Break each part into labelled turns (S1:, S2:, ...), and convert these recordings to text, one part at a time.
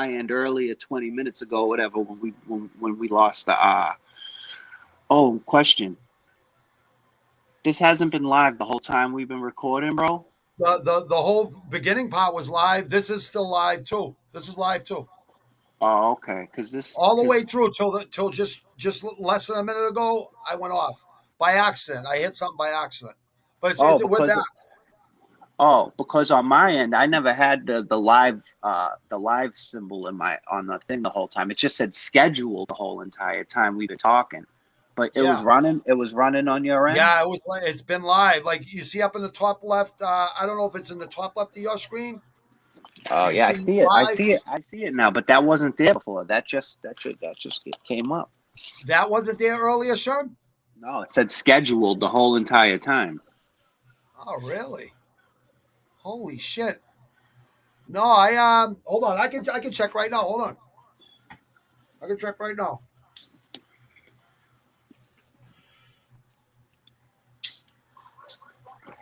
S1: end earlier, 20 minutes ago, whatever, when we lost the oh, question. This hasn't been live the whole time we've been recording, bro.
S2: The whole beginning part was live. This is still live too. This is live too.
S1: Oh, okay. Cause this,
S2: All the way
S1: cause
S2: through till just less than a minute ago, I went off by accident. I hit something by accident, but
S1: oh,
S2: we're back.
S1: because on my end, I never had the live symbol in my on the thing the whole time. It just said scheduled the whole entire time we've been talking, but it was
S2: Yeah,
S1: running. It was running on your end.
S2: yeah. It was. It's been live. Like you see up in the top left. I don't know if it's in the top left of your screen.
S1: Oh
S2: Do you
S1: yeah, I
S2: see
S1: see it. I
S2: live?
S1: see it. I see it now. But that wasn't there before. That just came up.
S2: That wasn't there earlier, Sean.
S1: No, it said scheduled the whole entire time.
S2: Oh, really? Holy shit! No, I hold on. I can check right now. Hold on. I can check right now.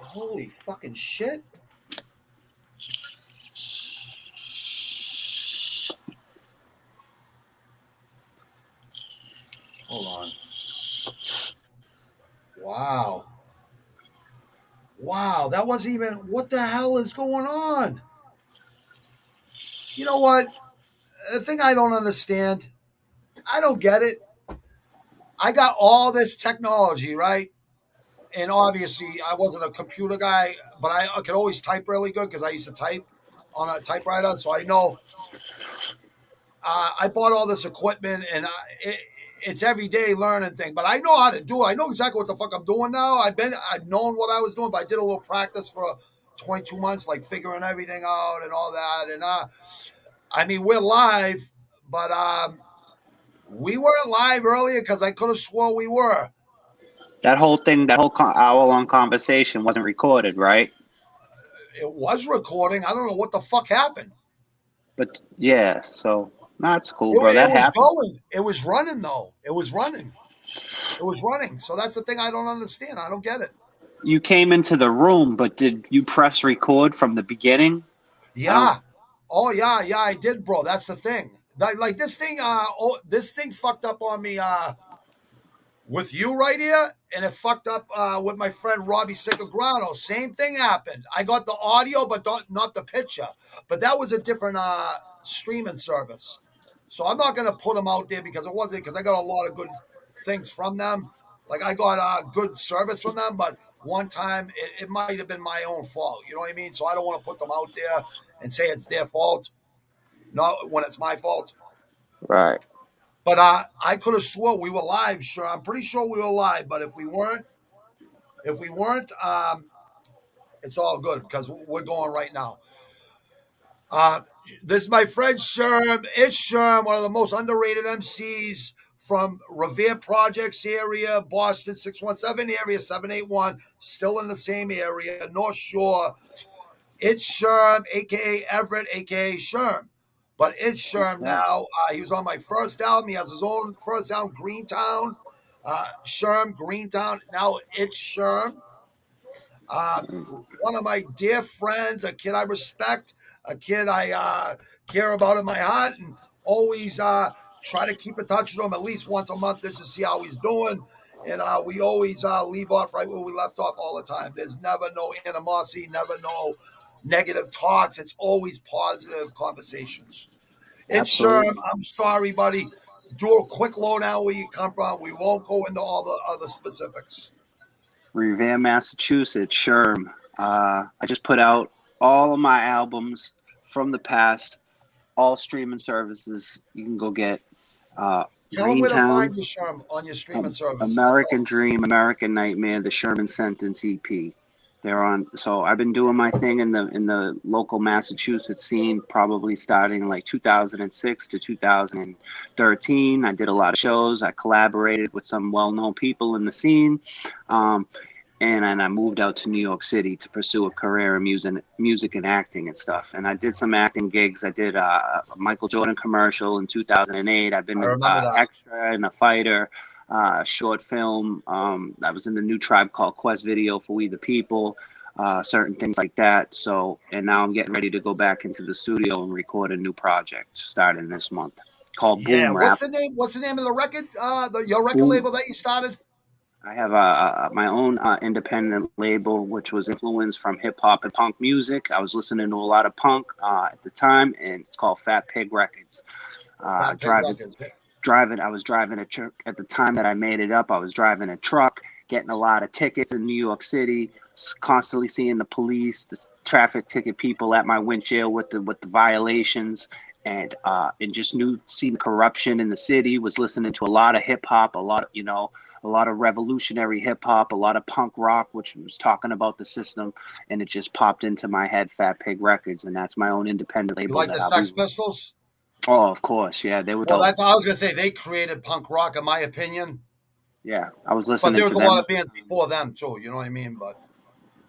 S2: Holy fucking shit! Hold on. Wow. Wow, that wasn't even. What the hell is going on? You know what? The thing I don't understand, I don't get it. I got all this technology, right? And obviously, I wasn't a computer guy, but I could always type really good because I used to type on a typewriter. So I know I bought all this equipment and it's everyday learning thing. But I know how to do it. I know exactly what the fuck I'm doing now. I've known what I was doing, but I did a little practice for 22 months, like figuring everything out and all that. And I mean, we're live, but we weren't live earlier because I could have swore we were.
S1: That whole thing, that whole hour-long conversation wasn't recorded, right?
S2: It was recording. I don't know what the fuck happened.
S1: But yeah, so that's cool, bro.
S2: It
S1: That
S2: was
S1: happened.
S2: going. It was running though. It was running. It was running. So that's the thing I don't understand. I don't get it.
S1: You came into the room, but did you press record from the beginning? I don't.
S2: Yeah. Oh yeah, yeah, I did, bro. That's the thing. Like this thing, this thing fucked up on me with you right here, and it fucked up with my friend Robbie Sicagrano. Same thing happened. I got the audio, but not the picture. But that was a different streaming service. So I'm not gonna put them out there because it wasn't because I got a lot of good things from them. Like I got a good service from them, but one time it might have been my own fault. You know what I mean? So I don't want to put them out there and say it's their fault. Not when it's my fault.
S1: Right.
S2: But I could have swore we were live. Sure, I'm pretty sure we were live. But if we weren't, it's all good because we're going right now. Uh, this is my friend Shurm. It's Shurm, one of the most underrated MCs from Revere Projects area, Boston 617 area 781, still in the same area, North Shore. It's Shurm, aka Everett, aka Shurm. But it's Shurm
S1: Okay.
S2: now. He was on my first album. He has his own first album, Greentown. Shurm, Greentown. Now it's Shurm. One of my dear friends, a kid I respect, a kid I care about in my heart, and always try to keep in touch with him at least once a month just to see how he's doing. And we always leave off right where we left off all the time. There's never no animosity, never no negative talks. It's always positive conversations. It's Sherm.
S1: Absolutely.
S2: I'm sorry, buddy. Do a quick lowdown where you come from. We won't go into all the other specifics.
S1: Revere, Massachusetts, Shurm. I just put out all of my albums from the past, all streaming services. You can go get
S2: Tell them where to find
S1: Greentown,
S2: you, Sherm, on your streaming services.
S1: American Dream, American Nightmare, the Sherman Sentence EP. They're on. So I've been doing my thing in the local Massachusetts scene, probably starting like 2006 to 2013. I did a lot of shows. I collaborated with some well-known people in the scene. Um, and I moved out to New York City to pursue a career in music and acting and stuff. And I did some acting gigs. I did a Michael Jordan commercial in 2008. I've
S2: I
S1: been
S2: remember that.
S1: extra and a fighter, short film. I was in the new Tribe Called Quest video for We the People. certain things like that. So, and now I'm getting ready to go back into the studio and record a new project starting this month called
S2: Yeah.
S1: Boom
S2: What's
S1: Rap.
S2: the name? What's the name of the record? Your record
S1: Boom.
S2: label that you started?
S1: I have my own independent label, which was influenced from hip hop and punk music. I was listening to a lot of punk at the time, and it's called Fat Pig Records.
S2: Fat Pig
S1: Driving,
S2: Records.
S1: driving. I was driving a truck at the time that I made it up. I was driving a truck, getting a lot of tickets in New York City, constantly seeing the police, the traffic ticket people at my windshield with the violations, and just knew seeing corruption in the city. Was listening to a lot of hip hop, a lot of a lot of revolutionary hip hop, a lot of punk rock, which was talking about the system, and it just popped into my head, Fat Pig Records, and that's my own independent
S2: You
S1: label
S2: like
S1: that
S2: the
S1: I'll
S2: Sex
S1: be.
S2: Pistols?
S1: Oh, of course, yeah, they were
S2: Well,
S1: dope.
S2: that's I was gonna say. They created punk rock, in my opinion.
S1: Yeah, I was
S2: But
S1: listening
S2: there was
S1: to
S2: a lot
S1: them.
S2: of bands before them too. You know what I mean? But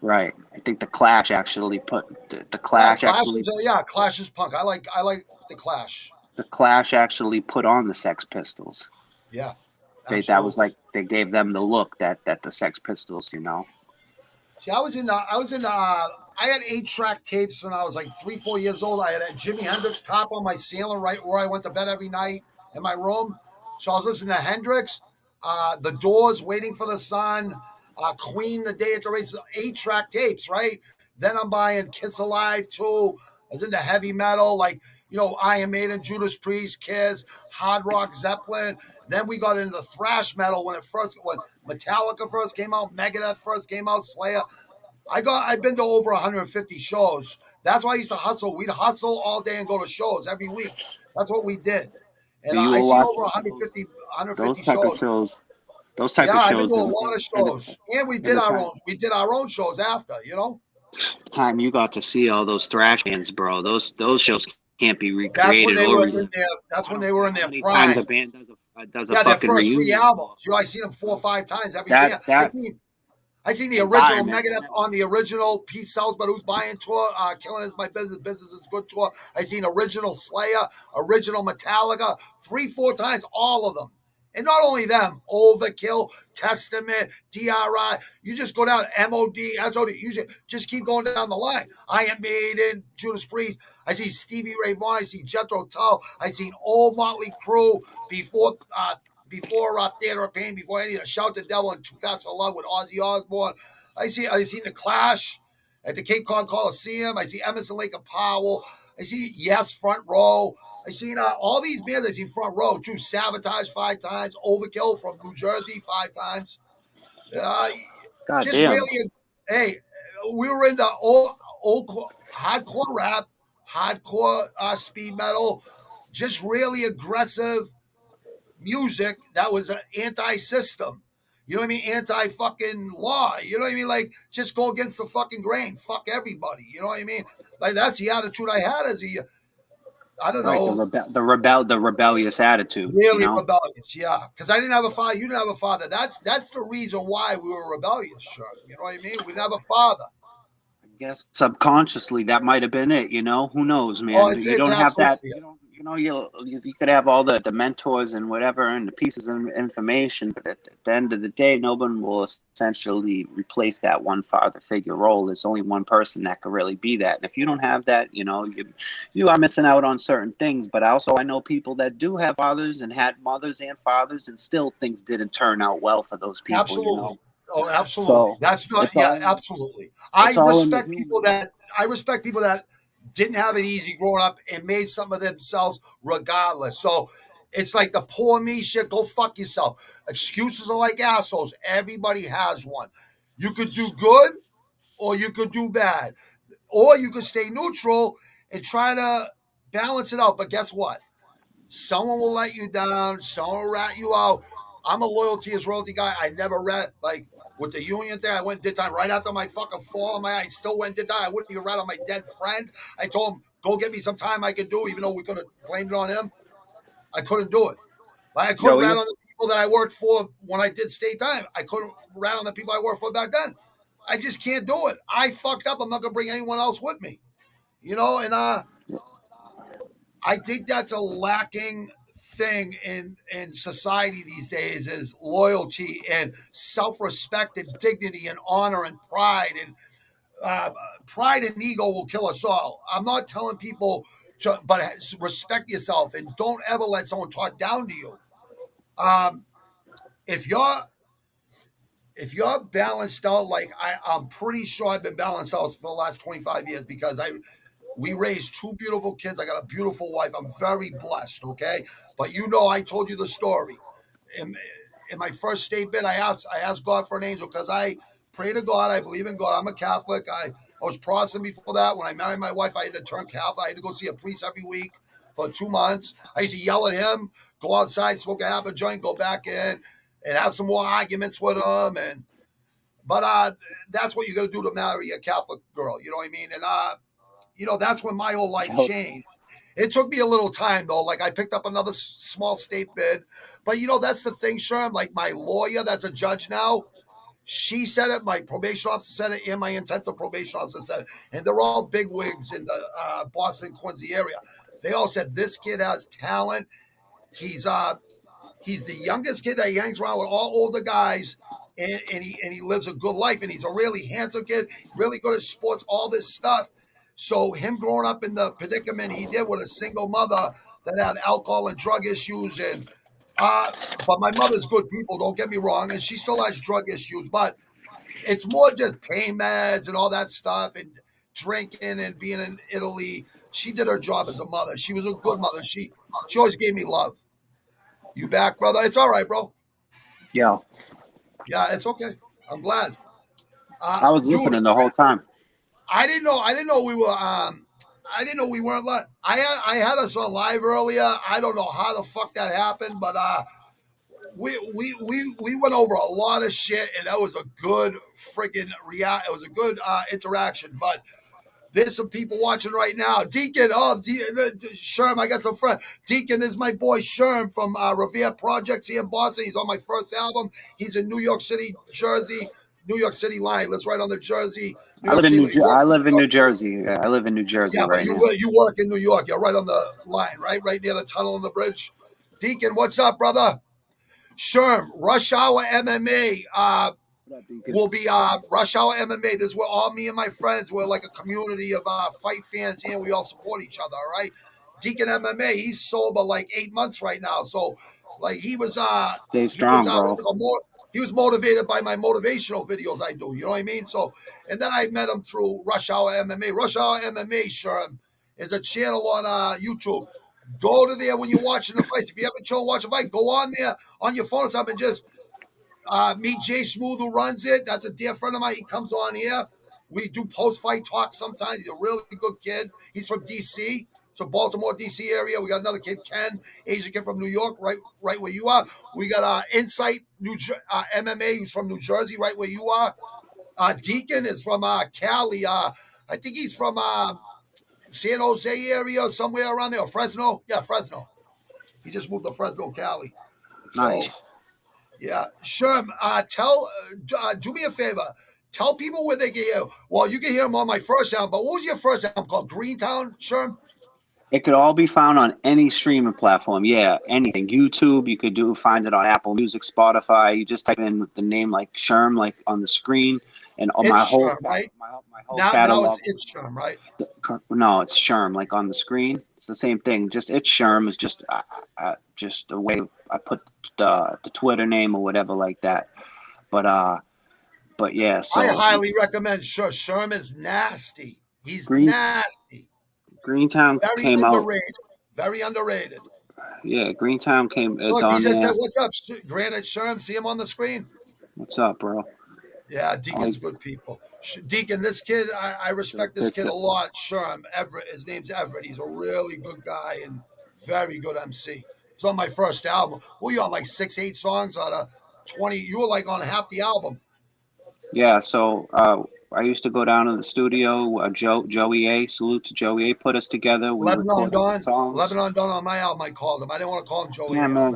S1: Right. I think the Clash actually put the
S2: yeah,
S1: Clash actually
S2: Clash is punk. I like the Clash.
S1: put on the Sex Pistols.
S2: Yeah,
S1: That was
S2: absolutely.
S1: like they gave them the look that the Sex Pistols.
S2: See, I had 8-track tapes when I was like 3, 4 years old. I had a Jimi Hendrix top on my ceiling right where I went to bed every night in my room. So I was listening to Hendrix, The Doors, Waiting for the Sun, Queen, The Day at the Races, 8-track tapes, right? Then I'm buying Kiss Alive too. I was into heavy metal, like, Iron Maiden, Judas Priest, Kiss, Hard Rock, Zeppelin. Then we got into the thrash metal when Metallica first came out, Megadeth first came out, Slayer. I've been to over 150 shows. That's why I used to hustle. We'd hustle all day and go to shows every week. That's what we did.
S1: Do
S2: And
S1: you
S2: I seen
S1: watch
S2: over
S1: those
S2: 150
S1: type of
S2: shows.
S1: shows? Those type
S2: Yeah,
S1: of
S2: I've been
S1: shows
S2: to a lot of shows, and we
S1: in
S2: did
S1: the
S2: our
S1: time
S2: own. We did our own shows after.
S1: time you got to see all those thrash bands, bro. Those shows can't be
S2: That's when
S1: recreated
S2: they
S1: or
S2: were in
S1: relived.
S2: their. That's
S1: I
S2: when
S1: don't
S2: they were
S1: care
S2: in
S1: how
S2: their
S1: many times a
S2: prime.
S1: band does a
S2: Yeah, their
S1: fucking
S2: first three
S1: reunion tour.
S2: albums. I seen them 4 or 5 times every
S1: That
S2: band.
S1: that
S2: I seen the original
S1: environment,
S2: Megadeth
S1: man.
S2: on the original Pete Sells, but who's buying tour, Killing Is My Business, Business Is Good tour. I seen original Slayer, original Metallica, 3, 4 times, all of them. And not only them, Overkill, Testament, DRI. You just go down MOD, SOD. Just keep going down the line. Iron Maiden, Judas Priest. I see Stevie Ray Vaughan. I see Jethro Tull. I seen old Motley Crue before Theater of Pain, before any of the Shout the Devil and 2000 for Love with Ozzy Osbourne. I seen the Clash at the Cape Cod Coliseum. I see Emerson Lake and Powell. I see Yes Front Row. I seen all these bands. I seen Front Row too. Sabotage 5 times. Overkill from New Jersey 5 times. Uh,
S1: God
S2: just
S1: damn.
S2: really, hey, we were into old hardcore rap, hardcore speed metal, just really aggressive music that was an anti-system. You know what I mean? Anti-fucking law. You know what I mean? Like, just go against the fucking grain. Fuck everybody. You know what I mean? Like, that's the attitude I had I don't
S1: Right,
S2: know,
S1: the rebellious attitude, you
S2: really
S1: know?
S2: rebellious. Yeah. Because I didn't have a father. You didn't have a father. That's the reason why we were rebellious, sure. You know what I mean? We didn't have a father.
S1: I guess subconsciously that might have been it. Who knows,
S2: Oh,
S1: man? You
S2: it's
S1: don't have that,
S2: absolutely.
S1: you could have all the mentors and whatever and the pieces of information, but at the end of the day, no one will essentially replace that one father figure role. There's only one person that could really be that. And if you don't have that, you are missing out on certain things. But also, I know people that do have fathers and had mothers and fathers, and still things didn't turn out well for those people.
S2: Absolutely. Oh, absolutely.
S1: So
S2: That's not.
S1: it's
S2: Yeah,
S1: all
S2: absolutely.
S1: it's all in the human.
S2: I respect people that didn't have it easy growing up and made something of themselves regardless. So it's like the poor me shit. Go fuck yourself. Excuses are like assholes. Everybody has one. You could do good or you could do bad, or you could stay neutral and try to balance it out. But guess what? Someone will let you down. Someone will rat you out. I'm a loyalty is royalty guy. I never rat like with the union thing. I went and did time right after my fucking fall on my eye. I still went and did time. I wouldn't even rat on my dead friend. I told him go get me some time I could do, even though we could have blamed it on him. I couldn't do it. Like I couldn't
S1: Joey,
S2: rat on the people that I worked for when I did state time. I couldn't rat on the people I worked for back then. I just can't do it. I fucked up. I'm not gonna bring anyone else with me. And I think that's a lacking thing in society these days is loyalty and self-respect and dignity and honor and pride and pride and ego will kill us all. I'm not telling people to, but respect yourself and don't ever let someone talk down to you. If you're balanced out, like I'm pretty sure I've been balanced out for the last 25 years because we raised two beautiful kids. I got a beautiful wife. I'm very blessed. Okay, but I told you the story. In my first statement, I asked God for an angel because I pray to God. I believe in God. I'm a Catholic. I was Protestant before that. When I married my wife, I had to turn Catholic. I had to go see a priest every week for 2 months. I used to yell at him, go outside, smoke a half a joint, go back in, and have some more arguments with him. But that's what you got to do to marry a Catholic girl. You know what I mean? And that's when my whole life changed. It took me a little time though. Like I picked up another small state bid, but that's the thing, Shurm. Like my lawyer, that's a judge now. She said it. My probation officer said it, and my intensive probation officer said it. And they're all big wigs in the Boston, Quincy area. They all said this kid has talent. He's the youngest kid that he hangs around with all older guys, and he lives a good life. And he's a really handsome kid, really good at sports, all this stuff. So him growing up in the predicament he did with a single mother that had alcohol and drug issues, and but my mother's good people, don't get me wrong, and she still has drug issues, but it's more just pain meds and all that stuff and drinking and being in Italy. She did her job as a mother. She was a good mother. She always gave me love. You back, brother? It's all right, bro.
S1: Yeah,
S2: Yeah, it's okay. I'm glad.
S1: I was
S2: Dude,
S1: listening the whole time.
S2: I didn't know we were. I didn't know we weren't live. I had us on live earlier. I don't know how the fuck that happened, but we went over a lot of shit, and that was a good freaking It was a good interaction. But there's some people watching right now. Deacon, Shurm, I got some friends. Deacon, this is my boy Shurm from Revere Projects here in Boston. He's on my first album. He's in New York City, Jersey, New York City line. Let's right on the Jersey.
S1: I live in New Jersey. Yeah, I live in New Jersey
S2: Yeah, but
S1: right now.
S2: you work in New York. You're right on the line, right? Right near the tunnel and the bridge. Deacon, what's up, brother? Shurm, Rush Hour MMA will be Rush Hour MMA. This is where all me and my friends, we're like a community of fight fans here. We all support each other, all right? Deacon MMA, he's sober like 8 months right now. So like he was
S1: Stay strong, bro.
S2: He was motivated by my motivational videos I do. You know what I mean? So, and then I met him through Rush Hour MMA. Rush Hour MMA, Shurm, is a channel on YouTube. Go to there when you're watching the fights. If you haven't chosen watch a fight, go on there on your phone or something and just meet Jay Smooth, who runs it. That's a dear friend of mine. He comes on here. We do post-fight talk sometimes. He's a really good kid. He's from D.C., so Baltimore, D.C. area. We got another kid, Ken, Asian kid from New York, right where you are. We got Insight MMA, who's from New Jersey, right where you are. Deacon is from Cali. I think he's from San Jose area, somewhere around there, or Fresno. Yeah, Fresno. He just moved to Fresno, Cali. So,
S1: Nice.
S2: Yeah, Shurm, do me a favor. Tell people where they can hear. Well, you can hear them on my first album, but what was your first album called? Greentown, Shurm?
S1: It could all be found on any streaming platform. Yeah, anything. YouTube, you could find it on Apple Music, Spotify. You just type in the name like Shurm, like on the screen, and on my whole
S2: Shurm, right?
S1: my whole
S2: Now
S1: catalog.
S2: it's Shurm, right?
S1: No, it's Shurm, like on the screen. It's the same thing. Just it's Shurm is just a way I put the Twitter name or whatever like that. But yeah. So
S2: I highly recommend Shurm is nasty. He's nasty.
S1: Greentown came
S2: underrated.
S1: out.
S2: Very underrated.
S1: Yeah, Greentown came. It's
S2: Look,
S1: on
S2: he just
S1: there.
S2: said, "What's up, Granite Shurm?" See him on the screen.
S1: What's up, bro?
S2: Yeah, Deacon's good people. Deacon, this kid, I respect this kid a lot. Shurm, Everett. His name's Everett. He's a really good guy and very good MC. It's on my first album. Were you on like 6, 8 songs out of 20? You were like on half the album.
S1: Yeah, so I used to go down to the studio. Joey A, salute to Joey A, put us together. We
S2: Lebanon
S1: recorded songs.
S2: Lebanon Don on my album. I called him. I didn't want to call him Joey.
S1: Yeah, man,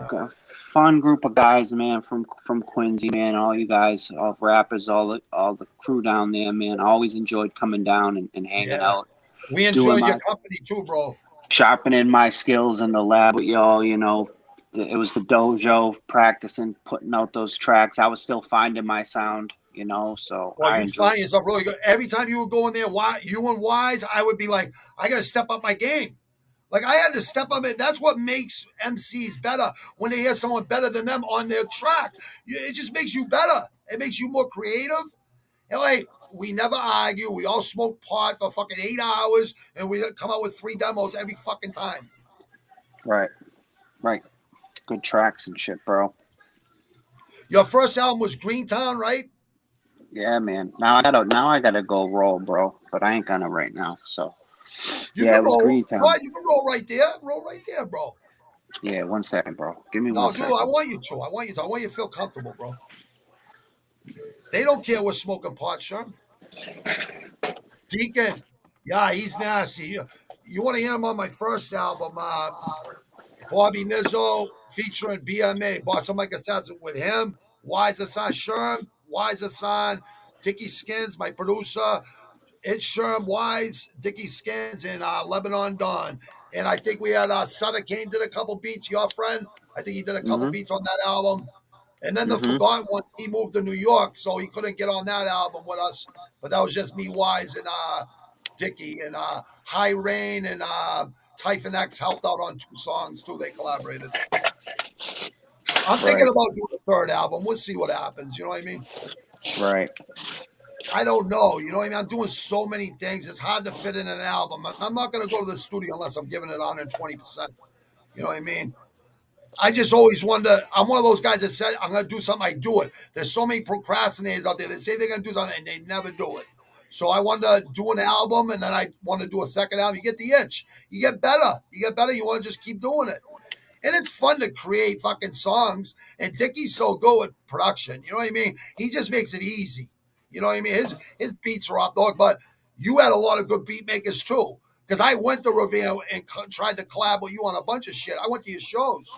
S1: fun group of guys, man, from Quincy, man. All you guys, all rappers, all the crew down there, man. I always enjoyed coming down and hanging out.
S2: We enjoyed your company too, bro.
S1: Sharpening my skills in the lab with y'all, you know. It was the dojo, practicing, putting out those tracks. I was still finding my sound. you know. So
S2: Well,
S1: I
S2: you
S1: enjoy.
S2: find yourself really good. Every time you would go in there, you and Wise, I would be like, I got to step up my game. Like I had to step up, and that's what makes MCs better when they hear someone better than them on their track. It just makes you better. It makes you more creative. And like we never argue. We all smoke pot for fucking 8 hours, and we come out with 3 demos every fucking time.
S1: Right, right. Good tracks and shit, bro.
S2: Your first album was Greentown, right?
S1: Yeah, man. Now I gotta go roll, bro. But I ain't gonna right now. So
S2: You
S1: yeah,
S2: can
S1: it was
S2: roll.
S1: Greentown.
S2: What? You can roll right there. Roll right there, bro.
S1: Yeah, 1 second, bro. Give me one
S2: No, dude, I
S1: second.
S2: want you to. I want you to. I want you to feel comfortable, bro. They don't care we're smoking pot, Shurm. Deacon, yeah, he's nasty. You want to hear him on my first album, Bobby Nizzo featuring BMA, bought some like Assassin with him, Wise Hassan Shurm, Wise Hassan, Dickie Skins, my producer, it's Shurm, Wise, Dickie Skins, and Lebanon Dawn. And I think we had Sutter Kane did a couple beats, your friend. I think he did a couple
S1: Mhm.
S2: beats on that album. And then the
S1: Mhm.
S2: Forgotten One, he moved to New York, so he couldn't get on that album with us. But that was just me, Wise, and Dickie. And High Rain and Typhon X helped out on 2 songs, too. They collaborated. I'm thinking
S1: Right.
S2: about doing a third album. We'll see what happens. You know what I mean?
S1: Right.
S2: I don't know. You know what I mean? I'm doing so many things. It's hard to fit in an album. I'm not going to go to the studio unless I'm giving it 120%. You know what I mean? I just always wonder. I'm one of those guys that said, I'm going to do something, I do it. There's so many procrastinators out there that say they're going to do something and they never do it. So I want to do an album and then I want to do a second album. You get the itch. You get better. You get better. You want to just keep doing it. And it's fun to create fucking songs. And Dickie's so good with production. You know what I mean? He just makes it easy. You know what I mean? His beats are up, dog. But you had a lot of good beat makers too. Because I went to Revere and tried to collab with you on a bunch of shit. I went to your shows.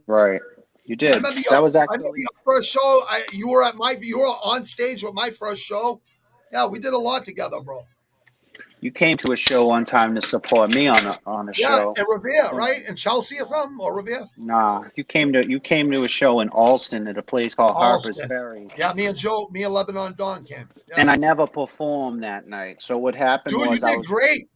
S1: Right. You
S2: I
S1: did.
S2: remember
S1: That was
S2: your
S1: actually.
S2: first show. You were on stage with my first show. Yeah, we did a lot together, bro.
S1: You came to a show one time to support me on a
S2: Yeah,
S1: show.
S2: at Revere, right? In Chelsea or something, or Revere?
S1: Nah, you came to a show in Alston at a place called Harper's
S2: Austin.
S1: Ferry,
S2: Yeah, me and Lebanon Dawn came.
S1: and
S2: Yeah.
S1: I never performed that night. So what happened
S2: Dude, you
S1: was I
S2: did
S1: was
S2: great.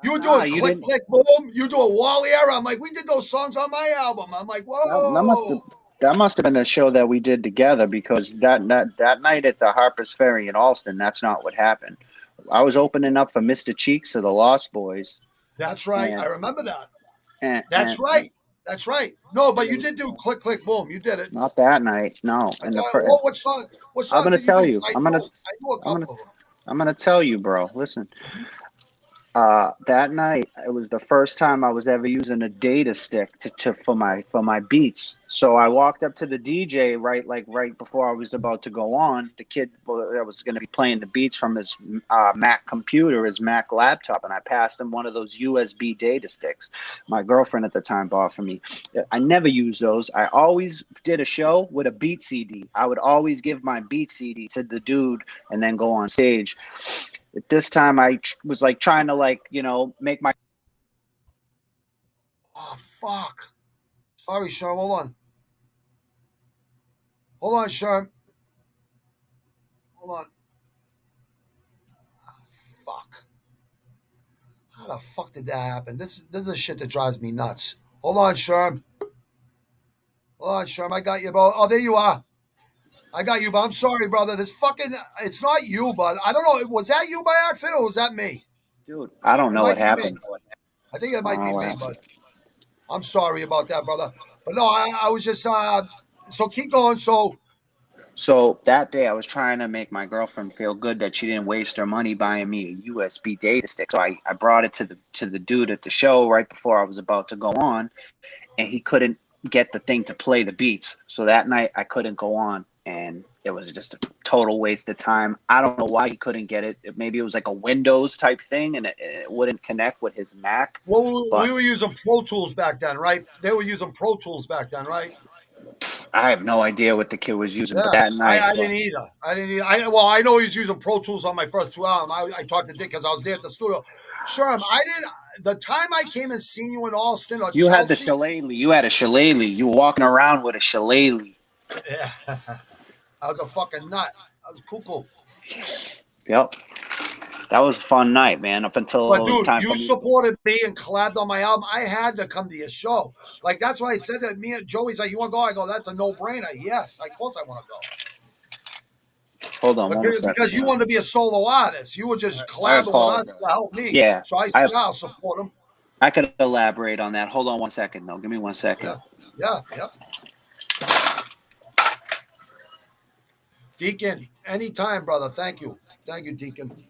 S2: You were
S1: nah,
S2: doing
S1: you
S2: click,
S1: didn't.
S2: click, boom. You do a Wally era. I'm like, we did those songs on my album. I'm like,
S1: That must have
S2: whoa.
S1: been a show that we did together because that night at the Harper's Ferry in Alston, that's not what happened. I was opening up for Mr. Cheeks of the Lost Boys,
S2: That's right. I
S1: and
S2: remember that.
S1: and
S2: That's
S1: and, and
S2: right. That's right. No, but you
S1: it,
S2: did do click, click, boom. You did it.
S1: not that night. No,
S2: I
S1: and the
S2: thought,
S1: first.
S2: what song? What
S1: I'm
S2: songs
S1: gonna
S2: did you
S1: tell
S2: do?
S1: you.
S2: I knew a
S1: I'm gonna
S2: couple of them.
S1: I'm gonna tell you, bro. Listen. That night, it was the first time I was ever using a data stick for my beats. So I walked up to the DJ right before I was about to go on. The kid that was going to be playing the beats from his Mac computer, his Mac laptop, and I passed him one of those USB data sticks. My girlfriend at the time bought for me. I never used those. I always did a show with a beat CD. I would always give my beat CD to the dude and then go on stage. At this time, I was like trying to make my.
S2: Oh, fuck. Sorry, Sherm. Hold on. Hold on, Sherm. Hold on. Fuck. How the fuck did that happen? This is the shit that drives me nuts. Hold on, Sherm. Hold on, Sherm. I got you, bro. Oh, there you are. I got you, but I'm sorry, brother. It's not you, but I don't know. Was that you by accident or was that me?
S1: Dude, I don't
S2: It
S1: know what
S2: might be me.
S1: happened.
S2: I think it
S1: I don't
S2: might
S1: know
S2: be
S1: what
S2: me,
S1: happened.
S2: but I'm sorry about that, brother. But no, I was just, so keep going.
S1: So that day, I was trying to make my girlfriend feel good that she didn't waste her money buying me a USB data stick. So I brought it to the dude at the show right before I was about to go on, and he couldn't get the thing to play the beats. So that night, I couldn't go on, and it was just a total waste of time. I don't know why he couldn't get it. Maybe it was like a Windows type thing, and it wouldn't connect with his Mac.
S2: well, we
S1: But
S2: were using Pro Tools back then, right? They were using Pro Tools back then, right?
S1: I have no idea what the kid was using. But
S2: Yeah,
S1: that night,
S2: I didn't either. I didn't either. I know he was using Pro Tools on my first 2 albums. I talked to Dick because I was there at the studio. Sherm, I didn't. The time I came and seen you in Austin or
S1: you had the
S2: Chelsea,
S1: shillelagh. You had a shillelagh. You were walking around with a shillelagh.
S2: yeah, I was a fucking nut. That was cool.
S1: Yep. That was a fun night, man. Up until
S2: But
S1: it was
S2: dude,
S1: time for
S2: you
S1: me to.
S2: supported me and collabed on my album. I had to come to your show. Like that's why I said that. Me and Joey's like, "You want to go?" I go, "That's a no-brainer." Yes, of course I want to go.
S1: Hold on one
S2: Because
S1: second.
S2: you wanted to be a solo artist, you were just
S1: I
S2: collabing with us
S1: apologize.
S2: to help me.
S1: Yeah,
S2: So I said,
S1: I
S2: "Yeah, I'll support him."
S1: I could elaborate on that. Hold on one second, though. Give me 1 second.
S2: Yeah. Deacon, anytime, brother. Thank you, Deacon.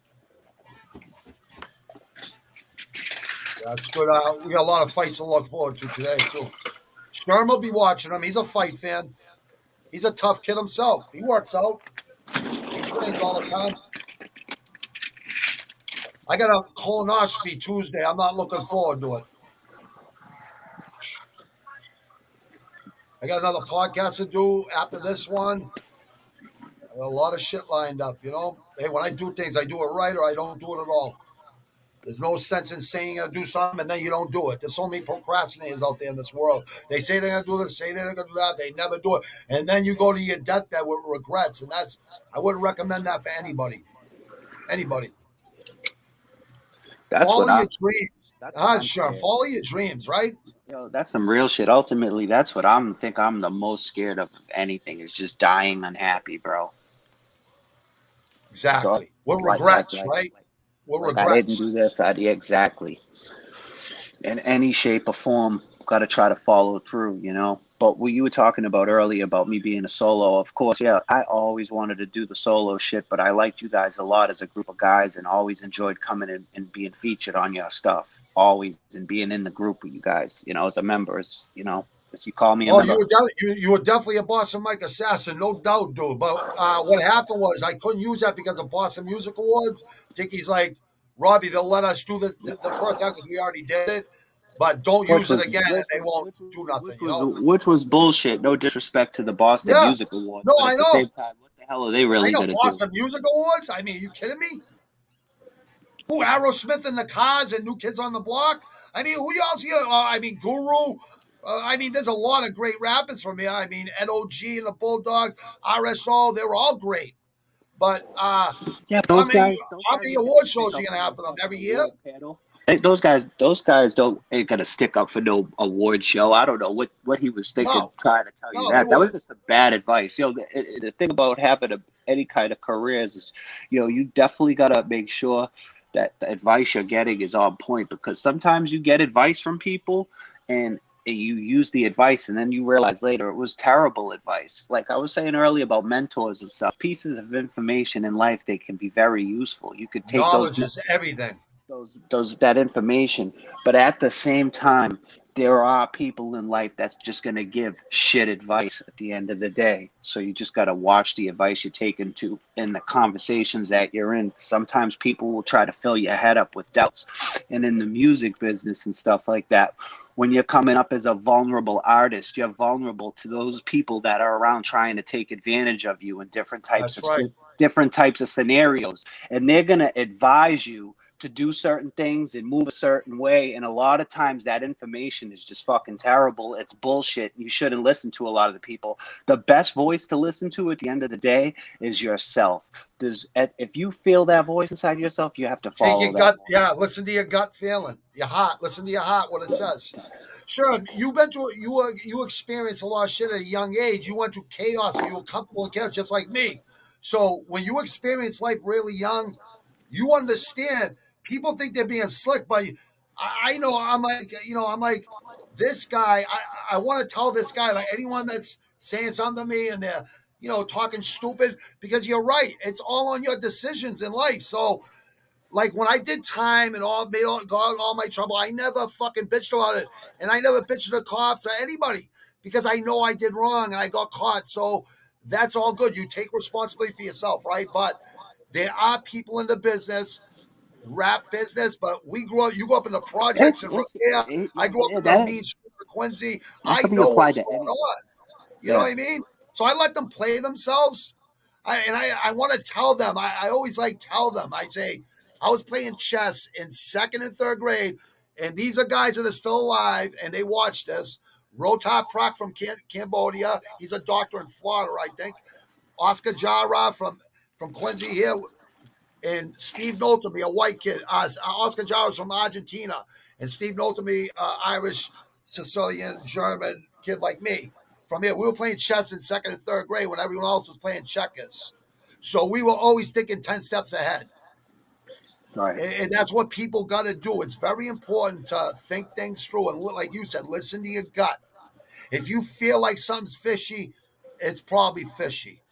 S2: That's good. We got a lot of fights to look forward to today too. Shurm will be watching him. He's a fight fan. He's a tough kid himself. He works out. He trains all the time. I got a colonoscopy Tuesday. I'm not looking forward to it. I got another podcast to do after this one. I got a lot of shit lined up, you know. Hey, when I do things, I do it right or I don't do it at all. There's no sense in saying you're gonna do something and then you don't do it. There's so many procrastinators out there in this world. They say they're gonna do this, say they're gonna do that, they never do it. And then you go to your deathbed with regrets. And I wouldn't recommend that for anybody. Anybody.
S1: That's
S2: Follow
S1: what
S2: your
S1: I'm.
S2: dreams.
S1: That's what I'm
S2: Sure.
S1: scared.
S2: Follow your dreams, right?
S1: That's some real shit. Ultimately, that's what I'm the most scared of anything. Is just dying unhappy, bro. So
S2: Exactly. With
S1: like
S2: regrets,
S1: like
S2: right? With
S1: like I didn't
S2: regrets.
S1: do this. I did exactly in any shape or form. Got to try to follow through, you know. But what you were talking about earlier about me being a solo, of course, yeah, I always wanted to do the solo shit, but I liked you guys a lot as a group of guys and always enjoyed coming in and being featured on your stuff, always, and being in the group with you guys, you know, as a member, as you call me a
S2: Oh, you
S1: member.
S2: were you were definitely a Boston Mike assassin, no doubt, dude. But what happened was I couldn't use that because of Boston Music Awards. Dickie's like, Robbie, they'll let us do this the first time because we already did it, but don't
S1: Which
S2: use it
S1: was
S2: again, and
S1: which
S2: they
S1: was
S2: won't
S1: which was
S2: do nothing.
S1: which
S2: You
S1: was
S2: know?
S1: which was bullshit. No disrespect to the Boston
S2: Yeah.
S1: Music Awards,
S2: No,
S1: but
S2: I
S1: at the
S2: know.
S1: same time, what the hell are they
S2: I
S1: really
S2: know
S1: gonna do?
S2: Boston Music Awards. I mean, are you kidding me? Who Aerosmith in the Cars and New Kids on the Block? I mean, who else here? I mean, Guru. I mean, there's a lot of great rappers from here. I mean, NOG and the Bulldog, RSO, they were all great. But
S1: Yeah,
S2: how
S1: those
S2: many
S1: guys, those
S2: how
S1: guys
S2: many
S1: ain't gonna
S2: award
S1: stick
S2: shows are
S1: up
S2: you
S1: for
S2: gonna have
S1: no
S2: for them every
S1: fucking
S2: year?
S1: award panel. Hey, those guys don't ain't gonna stick up for no award show. I don't know what he was thinking,
S2: No,
S1: trying to tell you
S2: no, they
S1: that. That was
S2: wouldn't.
S1: just some bad advice. The thing about having any kind of careers is, you definitely gotta make sure that the advice you're getting is on point because sometimes you get advice from people and you use the advice and then you realize later it was terrible advice. Like I was saying earlier about mentors and stuff, pieces of information in life, they can be very useful. You could take
S2: Knowledge is everything.
S1: those that information, but at the same time there are people in life that's just going to give shit advice at the end of the day. So you just got to watch the advice you take into in the conversations that you're in. Sometimes people will try to fill your head up with doubts. And in the music business and stuff like that, when you're coming up as a vulnerable artist, you're vulnerable to those people that are around trying to take advantage of you in
S2: That's right.
S1: different types of scenarios, and they're going to advise you to do certain things and move a certain way. And a lot of times that information is just fucking terrible. It's bullshit. You shouldn't listen to a lot of the people. The best voice to listen to at the end of the day is yourself. If you feel that voice inside yourself, you have to
S2: Take your
S1: follow that
S2: gut.
S1: voice.
S2: Yeah, listen to your gut feeling. Your heart. Listen to your heart. What it says. Sure, you've been to you experienced a lot of shit at a young age. You went through chaos. You were comfortable in chaos, just like me. So when you experience life really young, you understand. People think they're being slick, but I know I'm like I'm like this guy. I want to tell this guy like anyone that's saying something to me and they're talking stupid because you're right. It's all on your decisions in life. So like when I did time and got in all my trouble, I never fucking bitched about it, and I never bitched to the cops or anybody because I know I did wrong and I got caught. So that's all good. You take responsibility for yourself, right? But there are people in the business, rap business, but we grew up. You grew up in the projects in Revere. I grew up in the
S1: That
S2: mean street of Quincy.
S1: that
S2: I
S1: can be
S2: know
S1: applied
S2: what's
S1: to
S2: going
S1: anything.
S2: on. You know
S1: Yeah.
S2: what I mean? So I let them play themselves. I want to tell them. I always like tell them. I say, I was playing chess in second and third grade, and these are guys that are still alive, and they watch this. Rotap Prak from Cambodia. He's a doctor in Florida, I think. Oscar Jara from Quincy here, and Steve Notomy, a white kid. Oscar Jarvis from Argentina, and Steve Notomy, Irish, Sicilian, German kid like me from here. We were playing chess in second and third grade when everyone else was playing checkers. So we were always thinking 10 steps ahead.
S1: Right.
S2: And that's what people got to do. It's very important to think things through. And like you said, listen to your gut. If you feel like something's fishy, it's probably fishy.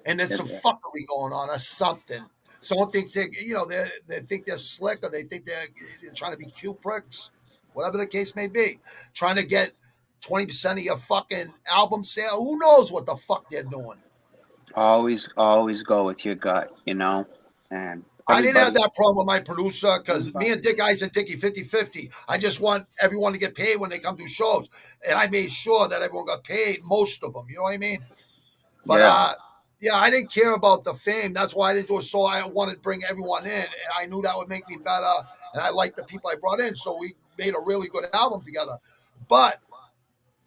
S2: And there's some fuckery going on or something. Someone thinks they think they're slick, or they think they're trying to be cute pricks, whatever the case may be. Trying to get 20% of your fucking album sale. Who knows what the fuck they're doing?
S1: Always go with your gut, you know. And
S2: I didn't have that problem with my producer because me and Dick, I said Dickie 50-50. I just want everyone to get paid when they come to shows. And I made sure that everyone got paid, most of them. You know what I mean? But yeah, I didn't care about the fame. That's why I didn't do it. So I wanted to bring everyone in. And I knew that would make me better. And I liked the people I brought in. So we made a really good album together. But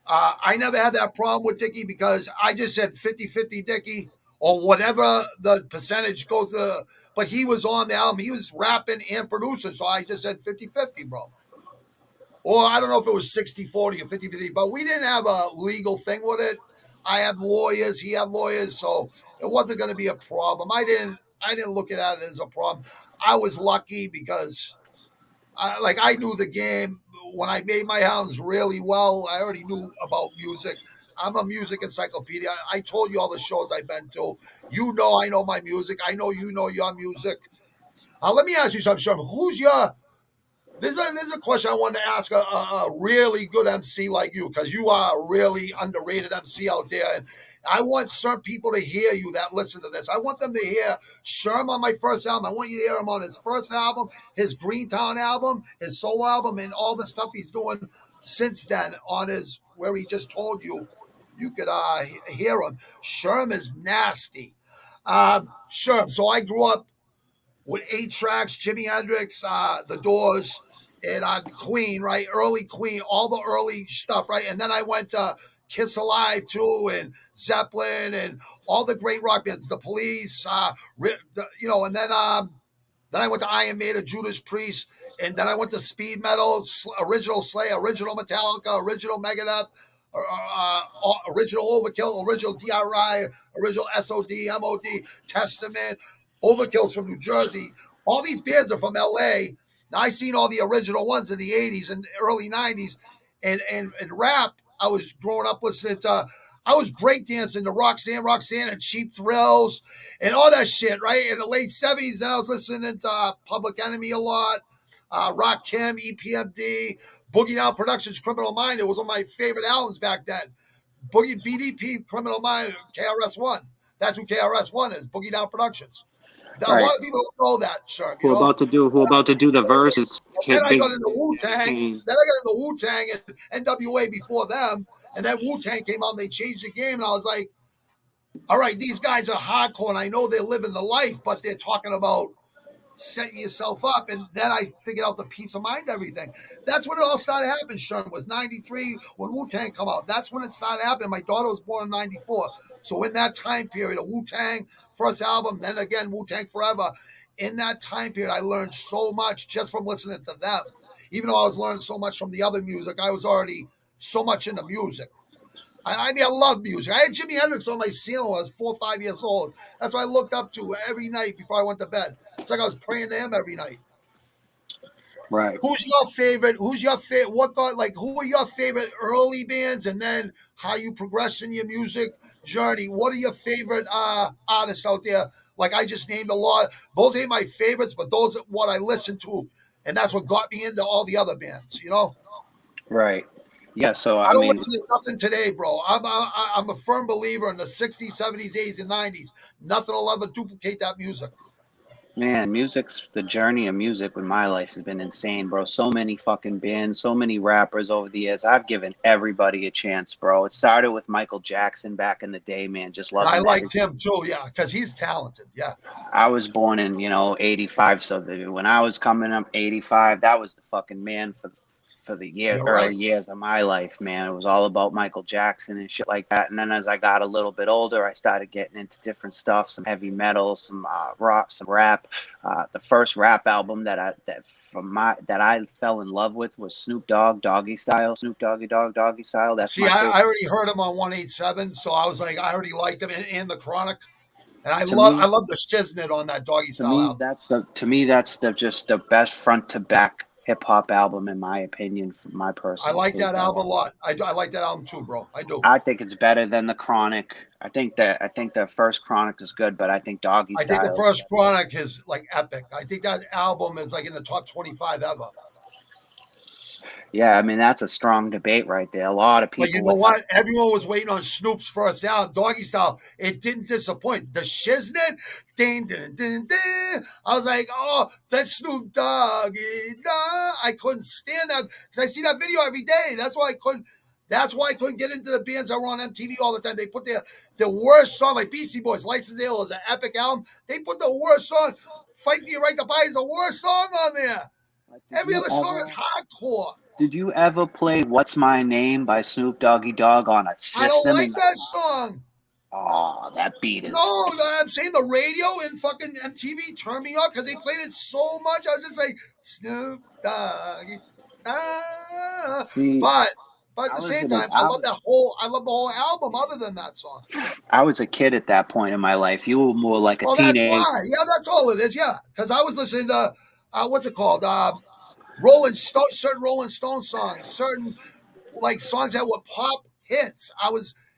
S2: I never had that problem with Dickie because I just said 50-50 Dickie or whatever the percentage goes to. But he was on the album. He was rapping and producing. So I just said 50-50, bro. Or I don't know if it was 60-40 or 50-50. But we didn't have a legal thing with it. I had lawyers. He had lawyers. So it wasn't going to be a problem. I didn't look at it as a problem. I was lucky because I knew the game. When I made my albums really well, I already knew about music. I'm a music encyclopedia. I told you all the shows I've been to. You know I know my music. I know you know your music. Let me ask you something, Shurm. Who's your... There's a question I wanted to ask a really good MC like you, because you are a really underrated MC out there. And I want certain people to hear you that listen to this. I want them to hear Shurm on my first album. I want you to hear him on his first album, his Greentown album, his solo album, and all the stuff he's doing since then on his, where he just told you could hear him. Shurm is nasty. Shurm. So I grew up with 8 tracks, Jimi Hendrix, The Doors, and Queen, right? Early Queen, all the early stuff, right? And then I went to Kiss Alive too, and Zeppelin, and all the great rock bands, The Police, and then I went to Iron Maiden, Judas Priest, and then I went to speed metal, original Slayer, original Metallica, original Megadeth, original Overkill, original DRI, original SOD, MOD, Testament, Overkill's from New Jersey. All these bands are from LA. Now I seen all the original ones in the 80s and early 90s, and rap. I was growing up listening to. I was breakdancing to Roxanne, and Cheap Thrills, and all that shit. Right in the late 70s, then I was listening to Public Enemy a lot, Rakim, EPMD, Boogie Down Productions, Criminal Mind. It was one of my favorite albums back then. Boogie BDP, Criminal Mind, KRS-One. That's who KRS-One is. Boogie Down Productions. A lot of people don't know that, Shurm.
S1: Who about to do the verses?
S2: Then I got into Wu-Tang. And NWA before them. And then Wu-Tang came out and they changed the game. And I was like, all right, these guys are hardcore. And I know they're living the life, but they're talking about setting yourself up. And then I figured out the peace of mind, everything. That's when it all started happening, Shurm. Was 93 when Wu-Tang come out. That's when it started happening. My daughter was born in 94. So in that time period of Wu-Tang, first album, then again, Wu-Tang Forever. In that time period, I learned so much just from listening to them. Even though I was learning so much from the other music, I was already so much into music. I love music. I had Jimi Hendrix on my ceiling when I was 4 or 5 years old. That's what I looked up to every night before I went to bed. It's like I was praying to him every night.
S1: Right.
S2: Who's your favorite? Who are your favorite early bands, and then how you progress in your music journey? What are your favorite artists out there? Like I just named a lot. Those ain't my favorites, but those are what I listen to, and that's what got me into all the other bands. You know?
S1: Right. Yeah. So
S2: I don't listen to nothing today, bro. I'm a firm believer in the 60s, 70s, 80s, and 90s. Nothing will ever duplicate that music.
S1: Man, the journey of music with my life has been insane, bro. So many fucking bands, so many rappers over the years. I've given everybody a chance, bro. It started with Michael Jackson back in the day, man. Just loving
S2: I liked him too, yeah, because he's talented, yeah.
S1: I was born in, 85, so when I was coming up, 85, that was the fucking man for the
S2: You're
S1: early
S2: right.
S1: years of my life, man. It was all about Michael Jackson and shit like that. And then as I got a little bit older, I started getting into different stuff, some heavy metal, some rock, some rap. The first rap album that I fell in love with was Snoop Dogg, Doggy Style, Snoop Doggy Dogg, Doggy Style. That's
S2: See,
S1: my
S2: I
S1: favorite.
S2: already heard him on 187, so I was like, I already liked him in the Chronic, and
S1: To
S2: I
S1: me,
S2: love the shiznit on that Doggy Style album.
S1: that's the just the best front to back hip hop album in my opinion, from my
S2: I
S1: personal
S2: like that
S1: taste.
S2: album a lot. I like that album too, bro. I do.
S1: I think it's better than the Chronic. I think the first Chronic is good, but I think Doggy
S2: I think the
S1: Style is
S2: first
S1: better.
S2: Chronic is like epic. I think that album is like in the top 25 ever.
S1: Yeah, I mean that's a strong debate right there. A lot of
S2: But you
S1: people
S2: know
S1: would have.
S2: what? Everyone was waiting on Snoop's first album, Doggy Style. It didn't disappoint. The shiznit, ding, ding, ding, ding. I was like, oh, that's Snoop Doggy. I couldn't stand that because I see that video every day. That's why I couldn't. That's why I couldn't get into the bands that were on MTV all the time. They put the worst song, like Beastie Boys, License to Ill is an epic album. They put the worst song, Fight for Your Right to Buy is the worst song on there.
S1: Like,
S2: Every other song is hardcore.
S1: did you ever play "What's My Name" by Snoop Doggy Dogg on a
S2: I don't
S1: system?
S2: like that song.
S1: Oh, that beat is.
S2: No, I'm saying the radio and fucking MTV turned me off because they played it so much. I was just like, Snoop Doggy. Ah.
S1: See,
S2: But at
S1: I
S2: the
S1: was
S2: same
S1: in a,
S2: time, I love the whole album other than that song.
S1: I was a kid at that point in my life. You were more like a
S2: Well, that's
S1: teenage.
S2: why. Yeah, that's all it is. Yeah. Because I was listening to, what's it called? Rolling Stone, certain Rolling Stone songs, certain like songs that were pop hits.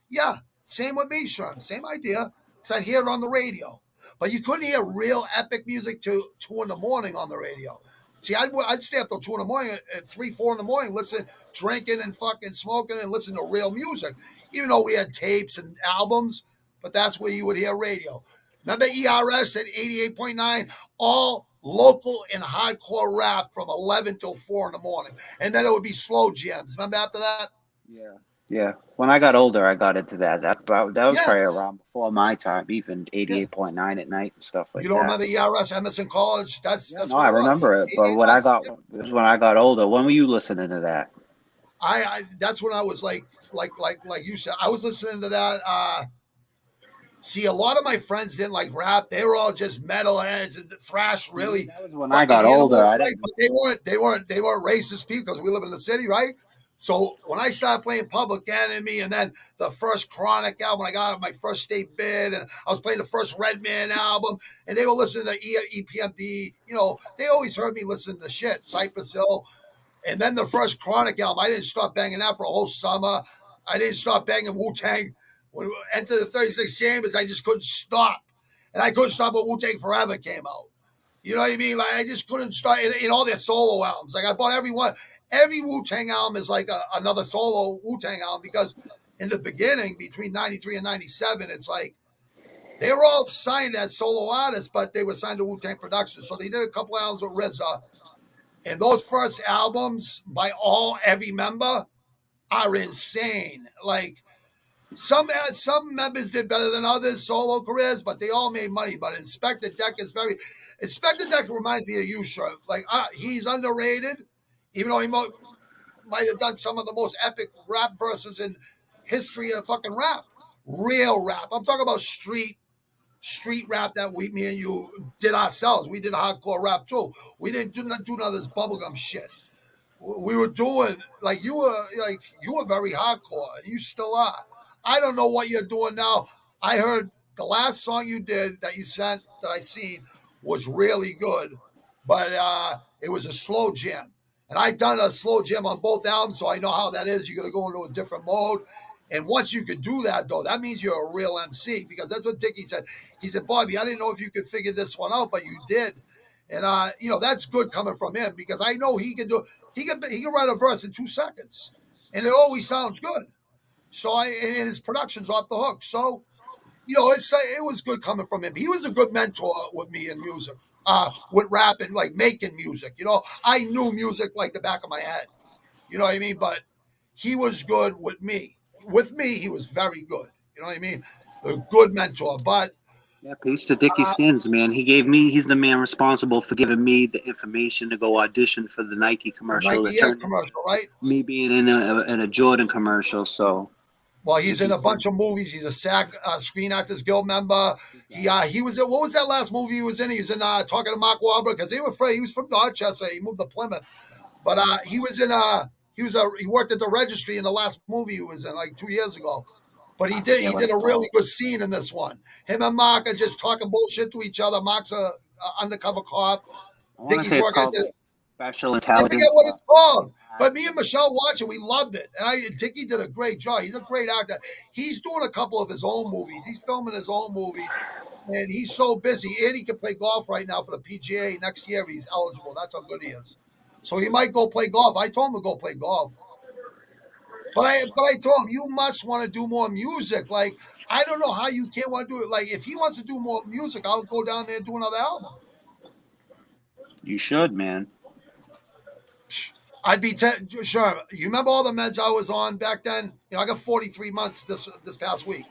S2: Yeah, same with me, Shurm. Same idea. Because I'd hear it on the radio. But you couldn't hear real epic music till 2 in the morning on the radio. See, I'd stay up till 2 in the morning, at 3, 4 in the morning, listen, drinking and fucking smoking and listen to real music. Even though we had tapes and albums, but that's where you would hear radio. Remember ERS at 88.9, all local and hardcore rap from 11 till 4 in the morning. And then it would be slow jams. Remember after that?
S1: Yeah, yeah. When I got older, I got into that. That was
S2: Yeah,
S1: probably around before my time, even
S2: yeah.
S1: 88.9 at night and stuff
S2: You
S1: like
S2: don't
S1: that.
S2: remember ERS, Emerson College?
S1: Yeah,
S2: That's
S1: no,
S2: what
S1: I
S2: it was.
S1: remember it. But when
S2: 88.9. Yeah.
S1: when I got older, when were you listening to that?
S2: I that's when I was like you said, I was listening to that. See, a lot of my friends didn't like rap. They were all just metalheads and thrash
S1: See,
S2: really
S1: that was when I
S2: fucking
S1: got older.
S2: animals,
S1: I
S2: right?
S1: didn't.
S2: But they weren't racist people because we live in the city, right? So when I started playing Public Enemy and then the first Chronic album, I got my first state bid and I was playing the first Redman album and they were listening to EPMD, they always heard me listen to shit, Cypress Hill. And then the first Chronic album, I didn't stop banging that for a whole summer. I didn't stop banging Wu-Tang. When we entered the 36 Chambers, I just couldn't stop. And I couldn't stop when Wu-Tang Forever came out. You know what I mean? Like I just couldn't start in all their solo albums. Like I bought every one. Every Wu-Tang album is like another solo Wu-Tang album because in the beginning, between 93 and 97, it's like they were all signed as solo artists, but they were signed to Wu-Tang Productions. So they did a couple albums with RZA. And those first albums by every member are insane. Like some members did better than others, solo careers, but they all made money. But Inspector Deck reminds me of you, Shurm. Like he's underrated, even though he might have done some of the most epic rap verses in history of fucking rap. Real rap. I'm talking about street rap that me and you did ourselves. We did hardcore rap too. We didn't do none of this bubblegum shit. We were doing you were very hardcore. You still are. I don't know what you're doing now. I heard the last song you did that you sent that I seen was really good, but it was a slow jam. And I done a slow jam on both albums, so I know how that is. You're gonna go into a different mode. And once you could do that, though, that means you're a real MC because that's what Dickie said. He said, Bobby, I didn't know if you could figure this one out, but you did. And that's good coming from him because I know he can do. He can write a verse in 2 seconds, and it always sounds good. So and his production's off the hook. So it was good coming from him. He was a good mentor with me in music, with rap and like making music. I knew music like the back of my head. You know what I mean? But he was good with me. With me, he was very good. You know what I mean? A good mentor. But
S1: Yeah, peace to Dickie Skins, man. He's the man responsible for giving me the information to go audition for the Nike
S2: The
S1: commercial that
S2: Nike Air
S1: turned into
S2: commercial, right?
S1: me being in a Jordan commercial. So
S2: Well, he's in
S1: Dickie
S2: a bunch
S1: Skins.
S2: of movies. He's a SAG Screen Actors Guild member. He was in, what was that last movie he was in? He was in Talking to Mark Wahlberg because they were afraid he was from Dorchester. He moved to Plymouth, but he was in he worked at the registry in the last movie he was in like 2 years ago. But
S1: I forget
S2: he
S1: what
S2: did
S1: it's
S2: a really
S1: called.
S2: good scene in this one. Him and Mark are just talking bullshit to each other. Mark's a undercover cop.
S1: I want to
S2: Dickie's
S1: say it's
S2: working at
S1: called
S2: the
S1: like Special
S2: I forget
S1: Intelligence
S2: what it's called. But me and
S1: Acting.
S2: Michelle watched it. We loved it. And Dickie did a great job. He's a great actor. He's doing a couple of his own movies. He's filming his own movies. And he's so busy. And he can play golf right now for the PGA. Next year, he's eligible. That's how good he is. So he might go play golf. I told him to go play golf. But I told him, you must want to do more music. Like, I don't know how you can't want to do it. Like, if he wants to do more music, I'll go down there and do another album.
S1: You should, man.
S2: I'd be sure. You remember all the meds I was on back then? You know, I got 43 months this past week.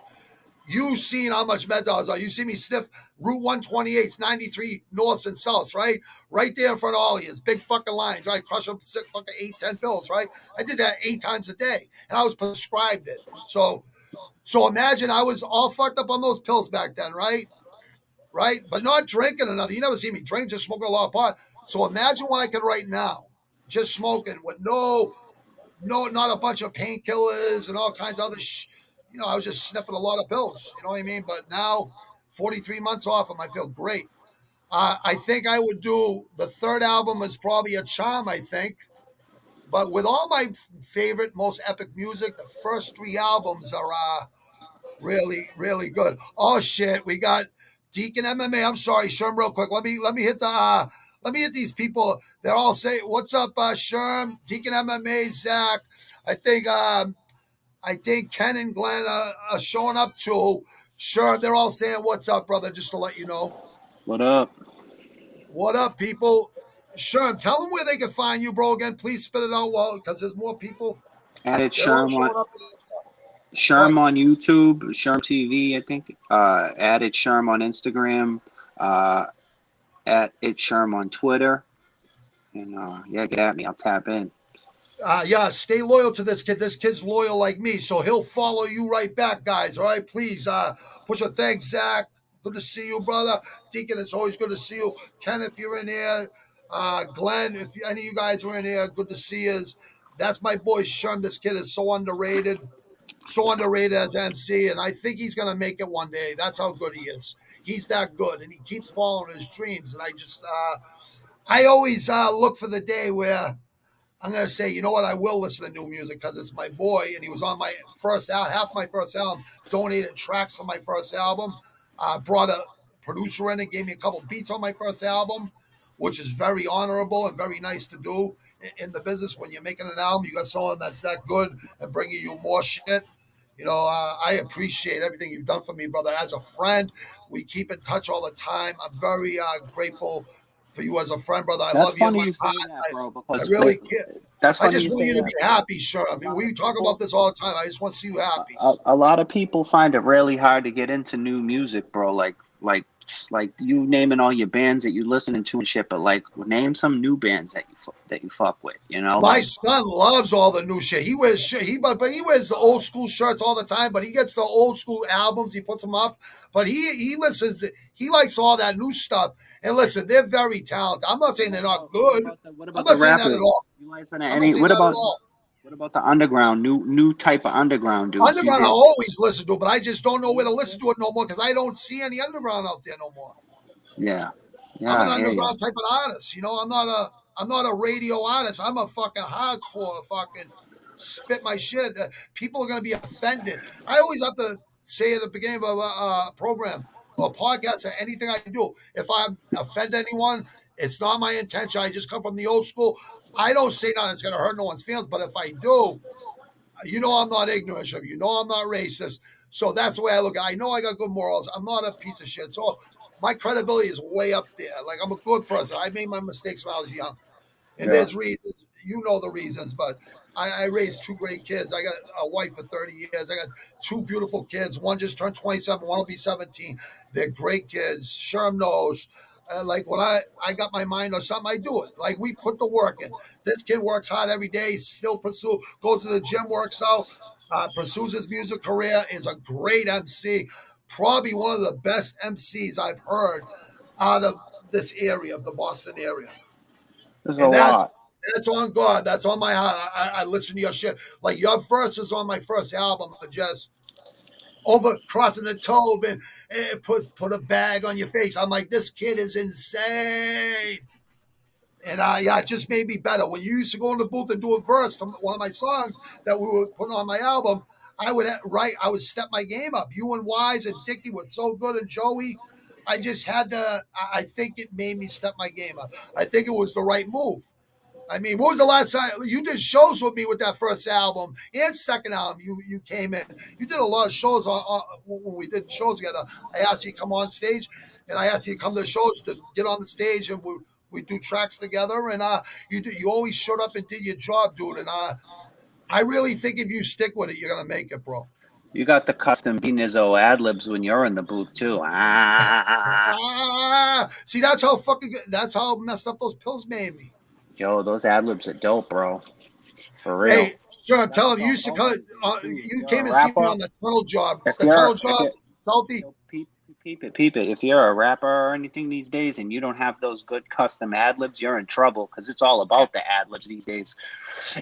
S2: You seen how much meds I was on. You see me sniff Route 128's 93 norths and souths, right? Right there in front of all of you. Big fucking lines, right? Crush them six fucking 8, 10 pills, right? I did that 8 times a day. And I was prescribed it. So imagine I was all fucked up on those pills back then, right? Right? But not drinking enough. You never see me drink, just smoking a lot of pot. So imagine what I could write now. Just smoking with not a bunch of painkillers and all kinds of other I was just sniffing a lot of pills. You know what I mean? But now, 43 months off them, I feel great. I think I would do the third album is probably a charm, I think. But with all my favorite, most epic music, the first three albums are really, really good. Oh shit, we got Deacon MMA. I'm sorry, Shurm, real quick. Let me hit the let me hit these people. They're all saying, "What's up, Shurm?" Deacon MMA, Zach. I think Ken and Glenn are showing up too. Sure, they're all saying, "What's up, brother?" Just to let you know.
S1: What up?
S2: What up, people? Sure, tell them where they can find you, bro. Again, please spit it out well because there's more people.
S1: Added
S2: They're all
S1: Sherm on
S2: showing up. What?
S1: Sherm on YouTube, Sherm TV, I think. Added Sherm on Instagram. At it Sherm on Twitter. And yeah, get at me. I'll tap in.
S2: Yeah, stay loyal to this kid. This kid's loyal like me, so he'll follow you right back, guys. All right, please. Push a thanks, Zach. Good to see you, brother. Deacon, it's always good to see you. Ken, if you're in here, Glenn, if any of you guys are in here, good to see you. That's my boy Shun. This kid is so underrated as MC, and I think he's gonna make it one day. That's how good he is. He's that good, and he keeps following his dreams. And I always look for the day where I'm gonna say, you know what? I will listen to new music because it's my boy, and he was on my first album, half my first album. Donated tracks on my first album. Brought a producer in and gave me a couple beats on my first album, which is very honorable and very nice to do in the business. When you're making an album, you got someone that's that good and bringing you more shit. I appreciate everything you've done for me, brother. As a friend, we keep in touch all the time. I'm very grateful for you as a friend, brother. I
S1: That's
S2: love you in
S1: funny
S2: my
S1: you
S2: heart.
S1: say that, bro,
S2: I
S1: because
S2: really care.
S1: that's
S2: I
S1: funny
S2: just
S1: you
S2: want
S1: say
S2: you to be
S1: that, bro.
S2: happy, sure. I
S1: A
S2: mean,
S1: lot of
S2: we talk about
S1: people
S2: this all the time. I just want to see you happy.
S1: a lot of people find it really hard to get into new music, bro. Like you naming all your bands that you listening to and shit, but like name some new bands that you fuck with, you know?
S2: My
S1: Like
S2: son loves all the new shit. He wears shit. But he wears the old school shirts all the time. But he gets the old school albums. He puts them up. But he listens. He likes all that new stuff. And listen, they're very talented. I'm not saying they're not good.
S1: what
S2: I'm
S1: about the
S2: not saying that at
S1: rappers?
S2: all.
S1: You listen to
S2: I'm not
S1: any
S2: saying that at all.
S1: what about the underground, new type of underground dudes? You
S2: Underground, I
S1: get
S2: always listen to, but I just don't know where to listen to it no more because I don't see any underground out there no more.
S1: yeah.
S2: I'm
S1: Yeah,
S2: an
S1: I hear you.
S2: underground type of artist. I'm not a radio artist. I'm a fucking hardcore fucking spit my shit. People are gonna be offended. I always have to say at the beginning of a program or podcast or anything I do. If I offend anyone, it's not my intention. I just come from the old school. I don't say nothing that's gonna hurt no one's feelings, but if I do, I'm not ignorant of you. I'm not racist. So that's the way I look at it. I know I got good morals. I'm not a piece of shit. So my credibility is way up there. Like I'm a good person. I made my mistakes when I was young. And
S1: Yeah.
S2: there's reasons, you know the reasons, but I raised two great kids. I got a wife for 30 years. I got two beautiful kids. One just turned 27. One will be 17. They're great kids. Shurm knows. Like when I got my mind on something, I do it. Like we put the work in. This kid works hard every day. Still goes to the gym, works out, pursues his music career. Is a great MC. Probably one of the best MCs I've heard out of this area, of the Boston area.
S1: There's a
S2: And
S1: lot.
S2: that's on God. That's on my heart. I listen to your shit. Like your verses on my first album are just over crossing the toe and put a bag on your face. I'm like, this kid is insane. And yeah, it just made me better. When you used to go in the booth and do a verse from one of my songs that we were putting on my album, I would step my game up. You and Wise and Dickie were so good, and Joey. I just had to. I think it made me step my game up. I think it was the right move. I mean, what was the last time you did shows with me with that first album and second album? You came in. You did a lot of shows when we did shows together. I asked you to come on stage, and I asked you to come to the shows to get on the stage, and we do tracks together. And you always showed up and did your job, dude. And I really think if you stick with it, you're gonna make it, bro.
S1: You got the custom Benizzo ad libs when you're in the booth too.
S2: See, that's how messed up those pills made me.
S1: Yo, those ad libs are dope, bro. For real.
S2: Hey, sure, tell him you used to come. You came and see me on the tunnel job. The tunnel job, Southie.
S1: Peep it. If you're a rapper or anything these days and you don't have those good custom ad libs, you're in trouble because it's all about the ad libs these days.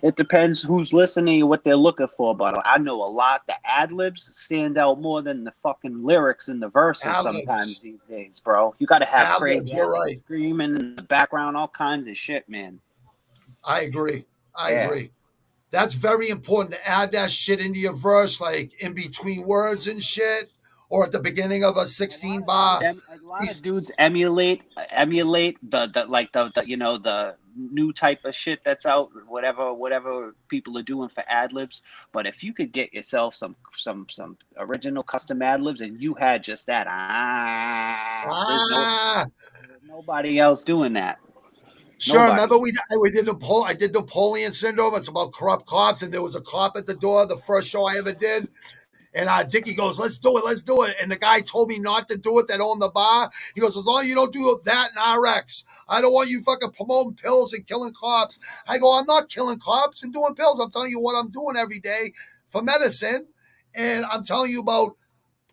S1: It depends who's listening and what they're looking for, but I know a lot. The ad libs stand out more than the fucking lyrics in the verses sometimes these days, bro. You got to have crazy screaming in the background, all kinds of shit, man.
S2: I agree. I agree. That's very important to add that shit into your verse, like in between words and shit. Or at the beginning of a 16 bar.
S1: A lot of dudes emulate the new type of shit that's out, whatever people are doing for ad libs. But if you could get yourself some original custom ad libs and you had just that, there's nobody else doing that.
S2: Sure, remember I did Napoleon Syndrome. It's about corrupt cops, and there was a cop at the door. The first show I ever did. And Dickie goes, let's do it. And the guy told me not to do it that owned the bar. He goes, as long as you don't do that in RX, I don't want you fucking promoting pills and killing cops. I go, I'm not killing cops and doing pills. I'm telling you what I'm doing every day for medicine. And I'm telling you about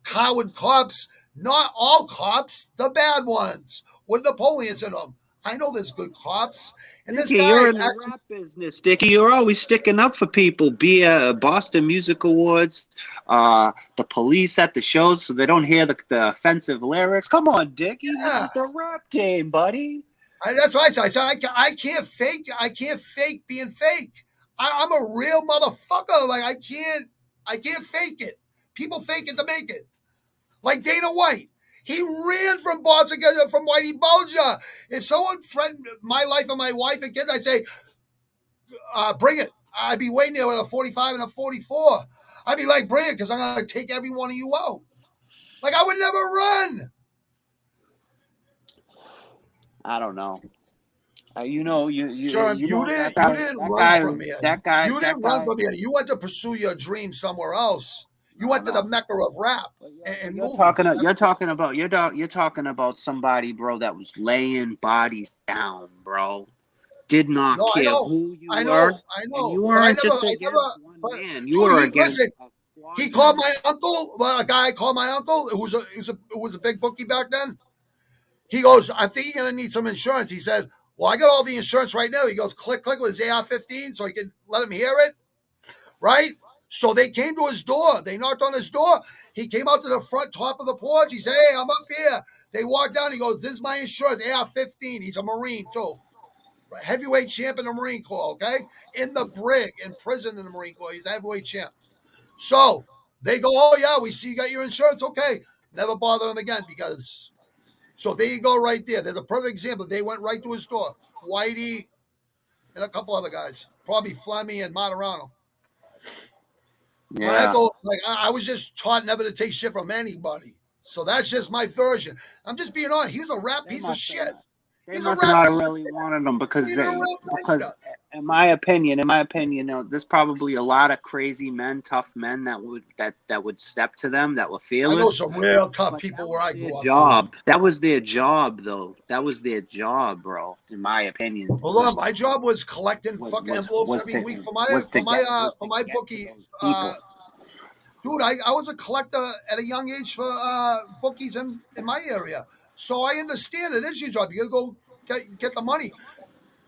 S2: coward cops, not all cops, the bad ones with Napoleon Syndrome. I know there's good cops. And
S1: Dickie, you're in the rap business, Dickie. You're always sticking up for people. Be a Boston Music Awards, the police at the shows so they don't hear the offensive lyrics. Come on, Dickie. Yeah. This is the rap game, buddy.
S2: That's what I said. I can't fake. I can't fake being fake. I'm a real motherfucker. Like I can't fake it. People fake it to make it. Like Dana White. He ran from Boston from Whitey Bulger. If someone threatened my life and my wife and kids, I'd say, bring it. I'd be waiting there with a 45 and a 44. I'd be like, bring it, because I'm going to take every one of you out. Like, I would never run.
S1: I don't know. You
S2: didn't run from me. You didn't run from me. You went to pursue your dream somewhere else. You went to the mecca of rap and
S1: you're talking about somebody, bro, that was laying bodies down, bro. Did not care who you were. I know. You weren't just against one man. You were against.
S2: Listen, he called my uncle. A guy called my uncle. Who was a big bookie back then. He goes, I think you're gonna need some insurance. He said, well, I got all the insurance right now. He goes, click with his AR-15 so he can let him hear it, right? So they came to his door. They knocked on his door. He came out to the front top of the porch. He said, hey, I'm up here. They walked down. He goes, this is my insurance, AR-15. He's a Marine, too. Heavyweight champ in the Marine Corps, okay? In the brig, in prison in the Marine Corps. He's a heavyweight champ. So they go, oh, yeah, we see you got your insurance. Okay. Never bother him again because... So there you go right there. There's a perfect example. They went right to his door. Whitey and a couple other guys. Probably Flemmy and Materano. Yeah. I was just taught never to take shit from anybody. So that's just my version. I'm just being honest. He's a rap piece of shit.
S1: They
S2: He's a
S1: must
S2: rat
S1: not have
S2: business.
S1: really wanted them
S2: He's a real
S1: because
S2: gangster.
S1: in my opinion, there's probably a lot of crazy men, tough men that would step to them, that were
S2: I know
S1: fearless.
S2: some real tough
S1: But
S2: people
S1: that
S2: where
S1: was
S2: I
S1: their
S2: grew up, dude.
S1: job. That was their job, though. That was their job, bro. In my opinion,
S2: Hold on, my job was collecting
S1: was
S2: fucking
S1: was
S2: envelopes
S1: was
S2: every
S1: to
S2: week
S1: was to get
S2: for my
S1: to
S2: bookie.
S1: those people.
S2: Dude, I was a collector at a young age for bookies in my area. So I understand it is your job. You gotta go get the money.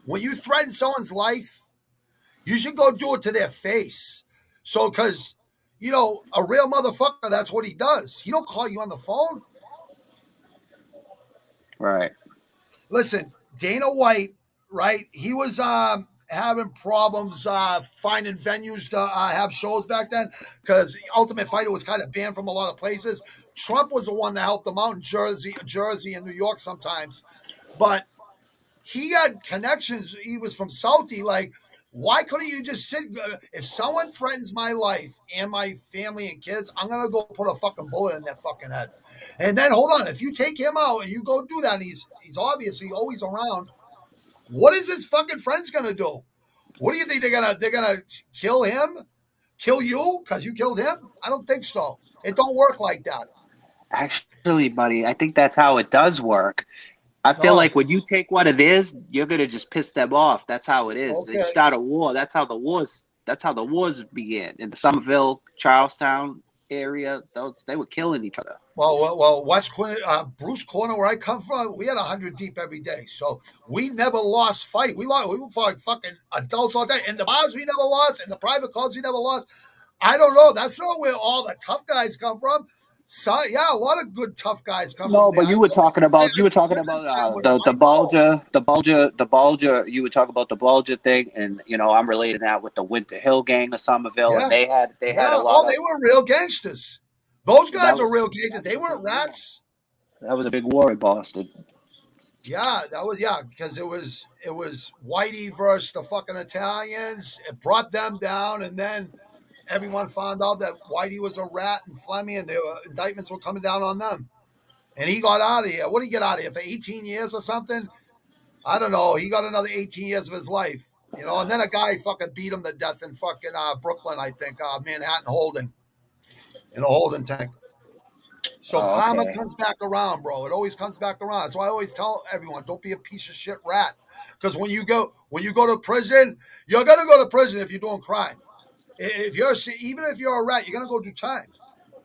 S2: When you threaten someone's life, you should go do it to their face. So, because, a real motherfucker, that's what he does. He don't call you on the phone.
S1: Right.
S2: Listen, Dana White, right? He was having problems finding venues to have shows back then because Ultimate Fighter was kind of banned from a lot of places. Trump was the one that helped him out in Jersey and New York sometimes. But he had connections. He was from Southie. Like, why couldn't you just sit? If someone threatens my life and my family and kids, I'm gonna go put a fucking bullet in their fucking head. And then hold on, if you take him out and you go do that, and he's obviously always around. What is his fucking friends gonna do? What do you think they're gonna kill him? Kill you because you killed him? I don't think so. It don't work like that.
S1: Actually, buddy, I think that's how it does work. I feel
S2: No.
S1: like when you take one of theirs, you're gonna just piss them off. That's how it is. They
S2: Okay.
S1: start a war. That's how the wars. That's how the wars began in the Somerville, Charlestown area. They were killing each other.
S2: West Quinn, Bruce Corner, where I come from, we had 100 deep every day, so we never lost fight. We fought fucking adults all day. In the bars, we never lost. In the private clubs, we never lost. I don't know. That's not where all the tough guys come from. So yeah, a lot of good tough guys come from
S1: No,
S2: there.
S1: but
S2: I
S1: you were
S2: did
S1: talking
S2: prison
S1: about
S2: time with them.
S1: the
S2: I know.
S1: Bulger. You were talking about the Bulger thing, and I'm relating that with the Winter Hill gang of Somerville, and
S2: Yeah,
S1: they had a
S2: yeah.
S1: lot
S2: Oh,
S1: of
S2: they were real gangsters. Those
S1: that
S2: guys are
S1: was
S2: real gangsters.
S1: that
S2: They
S1: was a big
S2: weren't
S1: war.
S2: rats.
S1: That was a big war in Boston.
S2: Yeah, because it was Whitey versus the fucking Italians. It brought them down, and then everyone found out that Whitey was a rat and Fleming, and indictments were coming down on them. And he got out of here. What did he get out of here for 18 years or something? I don't know. He got another 18 years of his life, And then a guy fucking beat him to death in fucking Brooklyn, I think, Manhattan Holding in a holding tank. So
S1: Oh,
S2: karma
S1: okay.
S2: comes back around, bro. It always comes back around. That's why I always tell everyone, don't be a piece of shit rat. Because when you go to prison, you're gonna go to prison if you're doing crime. If you're even if you're a rat, you're gonna go do time.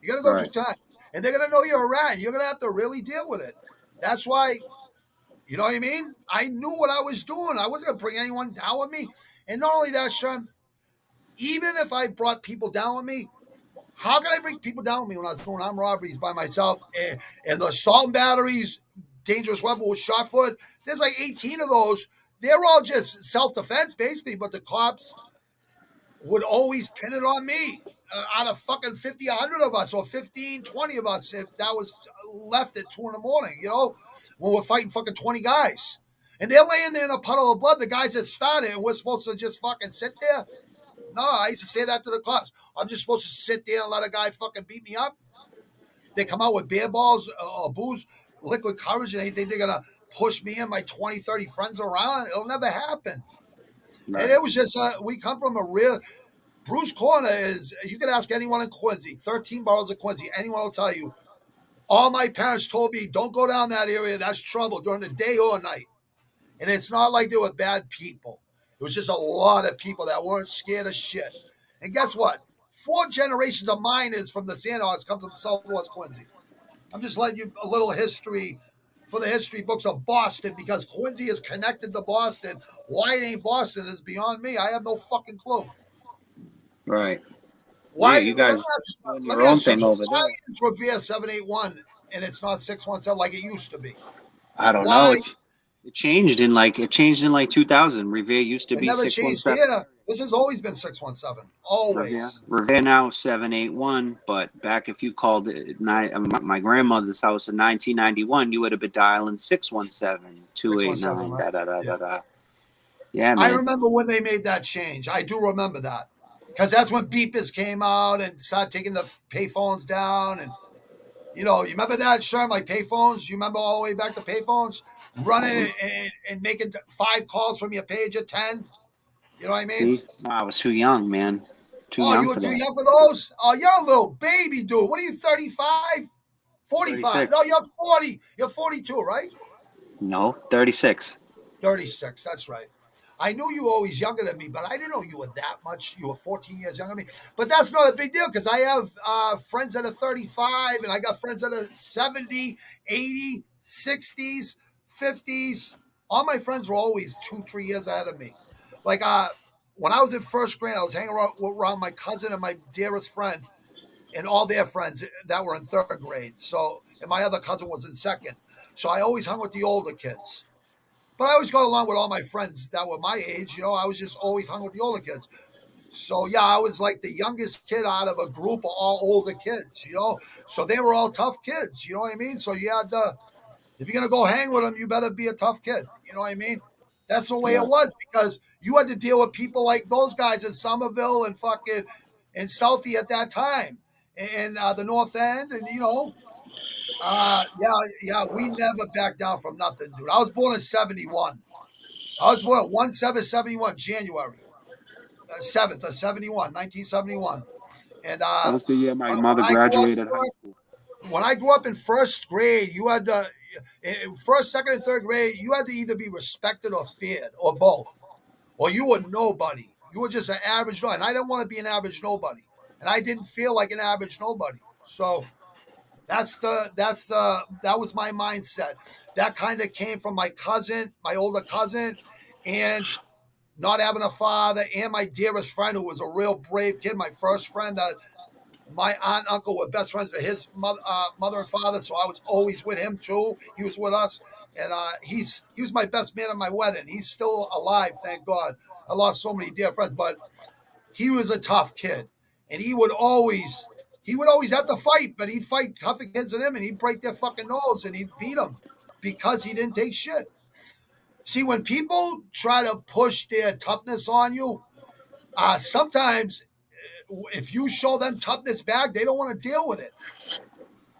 S2: You're gonna go do
S1: Right.
S2: time, and they're gonna know you're a rat. And you're gonna have to really deal with it. That's why, you know what I mean. I knew what I was doing. I wasn't gonna bring anyone down with me. And not only that, Sean, even if I brought people down with me, how can I bring people down with me when I was doing armed robberies by myself and the assault and batteries, dangerous weapon with shot foot? There's like 18 of those. They're all just self defense, basically, but the cops would always pin it on me. Out of fucking 50, 100 of us, or 15, 20 of us, if that was left at 2 in the morning, when we're fighting fucking 20 guys. And they're laying there in a puddle of blood, the guys that started, and we're supposed to just fucking sit there. No, I used to say that to the cops. I'm just supposed to sit there and let a guy fucking beat me up. They come out with beer balls or booze, liquid courage, and they think they're going to push me and my 20, 30 friends around. It'll never happen. And
S1: Right.
S2: it was just, we come from a real, Bruce Corner is, you can ask anyone in Quincy, 13 boroughs of Quincy, anyone will tell you. All my parents told me, don't go down that area. That's trouble during the day or night. And it's not like they were bad people. It was just a lot of people that weren't scared of shit. And guess what? 4 generations of miners from the Sandhogs come from Southwest Quincy. I'm just letting you a little history for the history books of Boston because Quincy is connected to Boston. Why it ain't Boston is beyond me. I have no fucking clue.
S1: Right. Yeah,
S2: Why?
S1: you
S2: Let
S1: guys
S2: me ask you.
S1: doing
S2: Let
S1: your
S2: me
S1: own
S2: ask you
S1: thing
S2: something.
S1: over
S2: Why
S1: there.
S2: is Revere 781 and it's not 617 like it used to be?
S1: I don't know.
S2: Why?
S1: It changed in like 2000. Revere used to
S2: It
S1: be
S2: never
S1: six one
S2: changed
S1: seven.
S2: here. This has always been 617.
S1: Revere.
S2: Always.
S1: Revere now 781. But back if you called it my grandmother's house in 1991, you would have been dialing 617
S2: 617,
S1: 289.
S2: right?
S1: Da da da
S2: Yeah.
S1: da da. Yeah,
S2: I
S1: man.
S2: remember when they made that change. I do remember that. Because that's when beepers came out and started taking the payphones down. And, You know, you remember that, Shurm, like payphones? You remember all the way back to payphones? Running and making 5 calls from your page at 10? You know what I mean?
S1: See, I was too young, man. Too
S2: Oh,
S1: young
S2: you were
S1: for
S2: too
S1: that.
S2: young for those? Oh, you're a little baby, dude. What are you, 35? 45? No,
S1: 36.
S2: you're 40. You're 42, right?
S1: No, 36.
S2: 36, that's right. I knew you were always younger than me, but I didn't know you were that much. You were 14 years younger than me. But that's not a big deal because I have friends that are 35 and I got friends that are 70, 80, 60s, 50s. All my friends were always 2, 3 years ahead of me. Like when I was in first grade, I was hanging around my cousin and my dearest friend and all their friends that were in third grade. So, and my other cousin was in second. So I always hung with the older kids. But I always got along with all my friends that were my age. You know, I was just always hung with the older kids. So yeah, I was like the youngest kid out of a group of all older kids. You know, so they were all tough kids. You know what I mean? So you had to, if you're gonna go hang with them, you better be a tough kid. You know what I mean? That's the way
S1: Yeah.
S2: it was because you had to deal with people like those guys in Somerville and fucking in Southie at that time, and the North End, and you know, yeah, we never backed down from nothing, dude. I was born in '71. I was born at 1771, January 7th of 71, 1971. And
S1: That was the year my
S2: when
S1: mother
S2: I grew up
S1: graduated high school.
S2: when I grew up in first grade, you had to in first, second, and third grade, you had to either be respected or feared, or both, or you were nobody. You were just an average Joe, and I didn't want to be an average nobody, and I didn't feel like an average nobody. So that was my mindset. That kind of came from my cousin, my older cousin, and not having a father, and my dearest friend who was a real brave kid, my first friend that my aunt and uncle were best friends with his mother and father, so I was always with him too. He was with us, and he was my best man at my wedding. He's still alive, thank God. I lost so many dear friends, but he was a tough kid, and he would always have to fight, but he'd fight tougher kids than him, and he'd break their fucking nose, and he'd beat them because he didn't take shit. See, when people try to push their toughness on you, sometimes if you show them toughness back, they don't want to deal with it.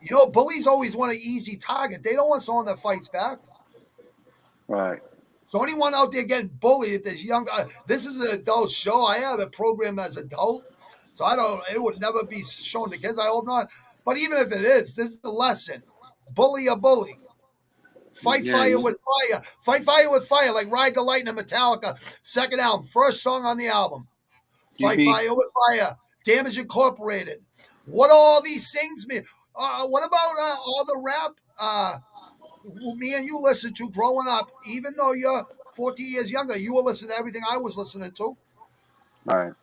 S2: You know, bullies always want an easy target. They don't want someone that fights back.
S1: Right.
S2: So anyone out there getting bullied, this young, this is an adult show. I have it programmed as adult, so I don't. It would never be shown to kids. I hope not. But even if it is, this is the lesson: bully a bully. Fight
S1: Yeah,
S2: fire with fire. Fight fire with fire, like Ride the Lightning, Metallica, second album, first song on the album.
S1: you'd
S2: Fight
S1: be
S2: fire with fire. Damage Incorporated. What do all these things mean? What about all the rap me and you listened to growing up? Even though you're 40 years younger, you were listening to everything I was listening to.
S1: right.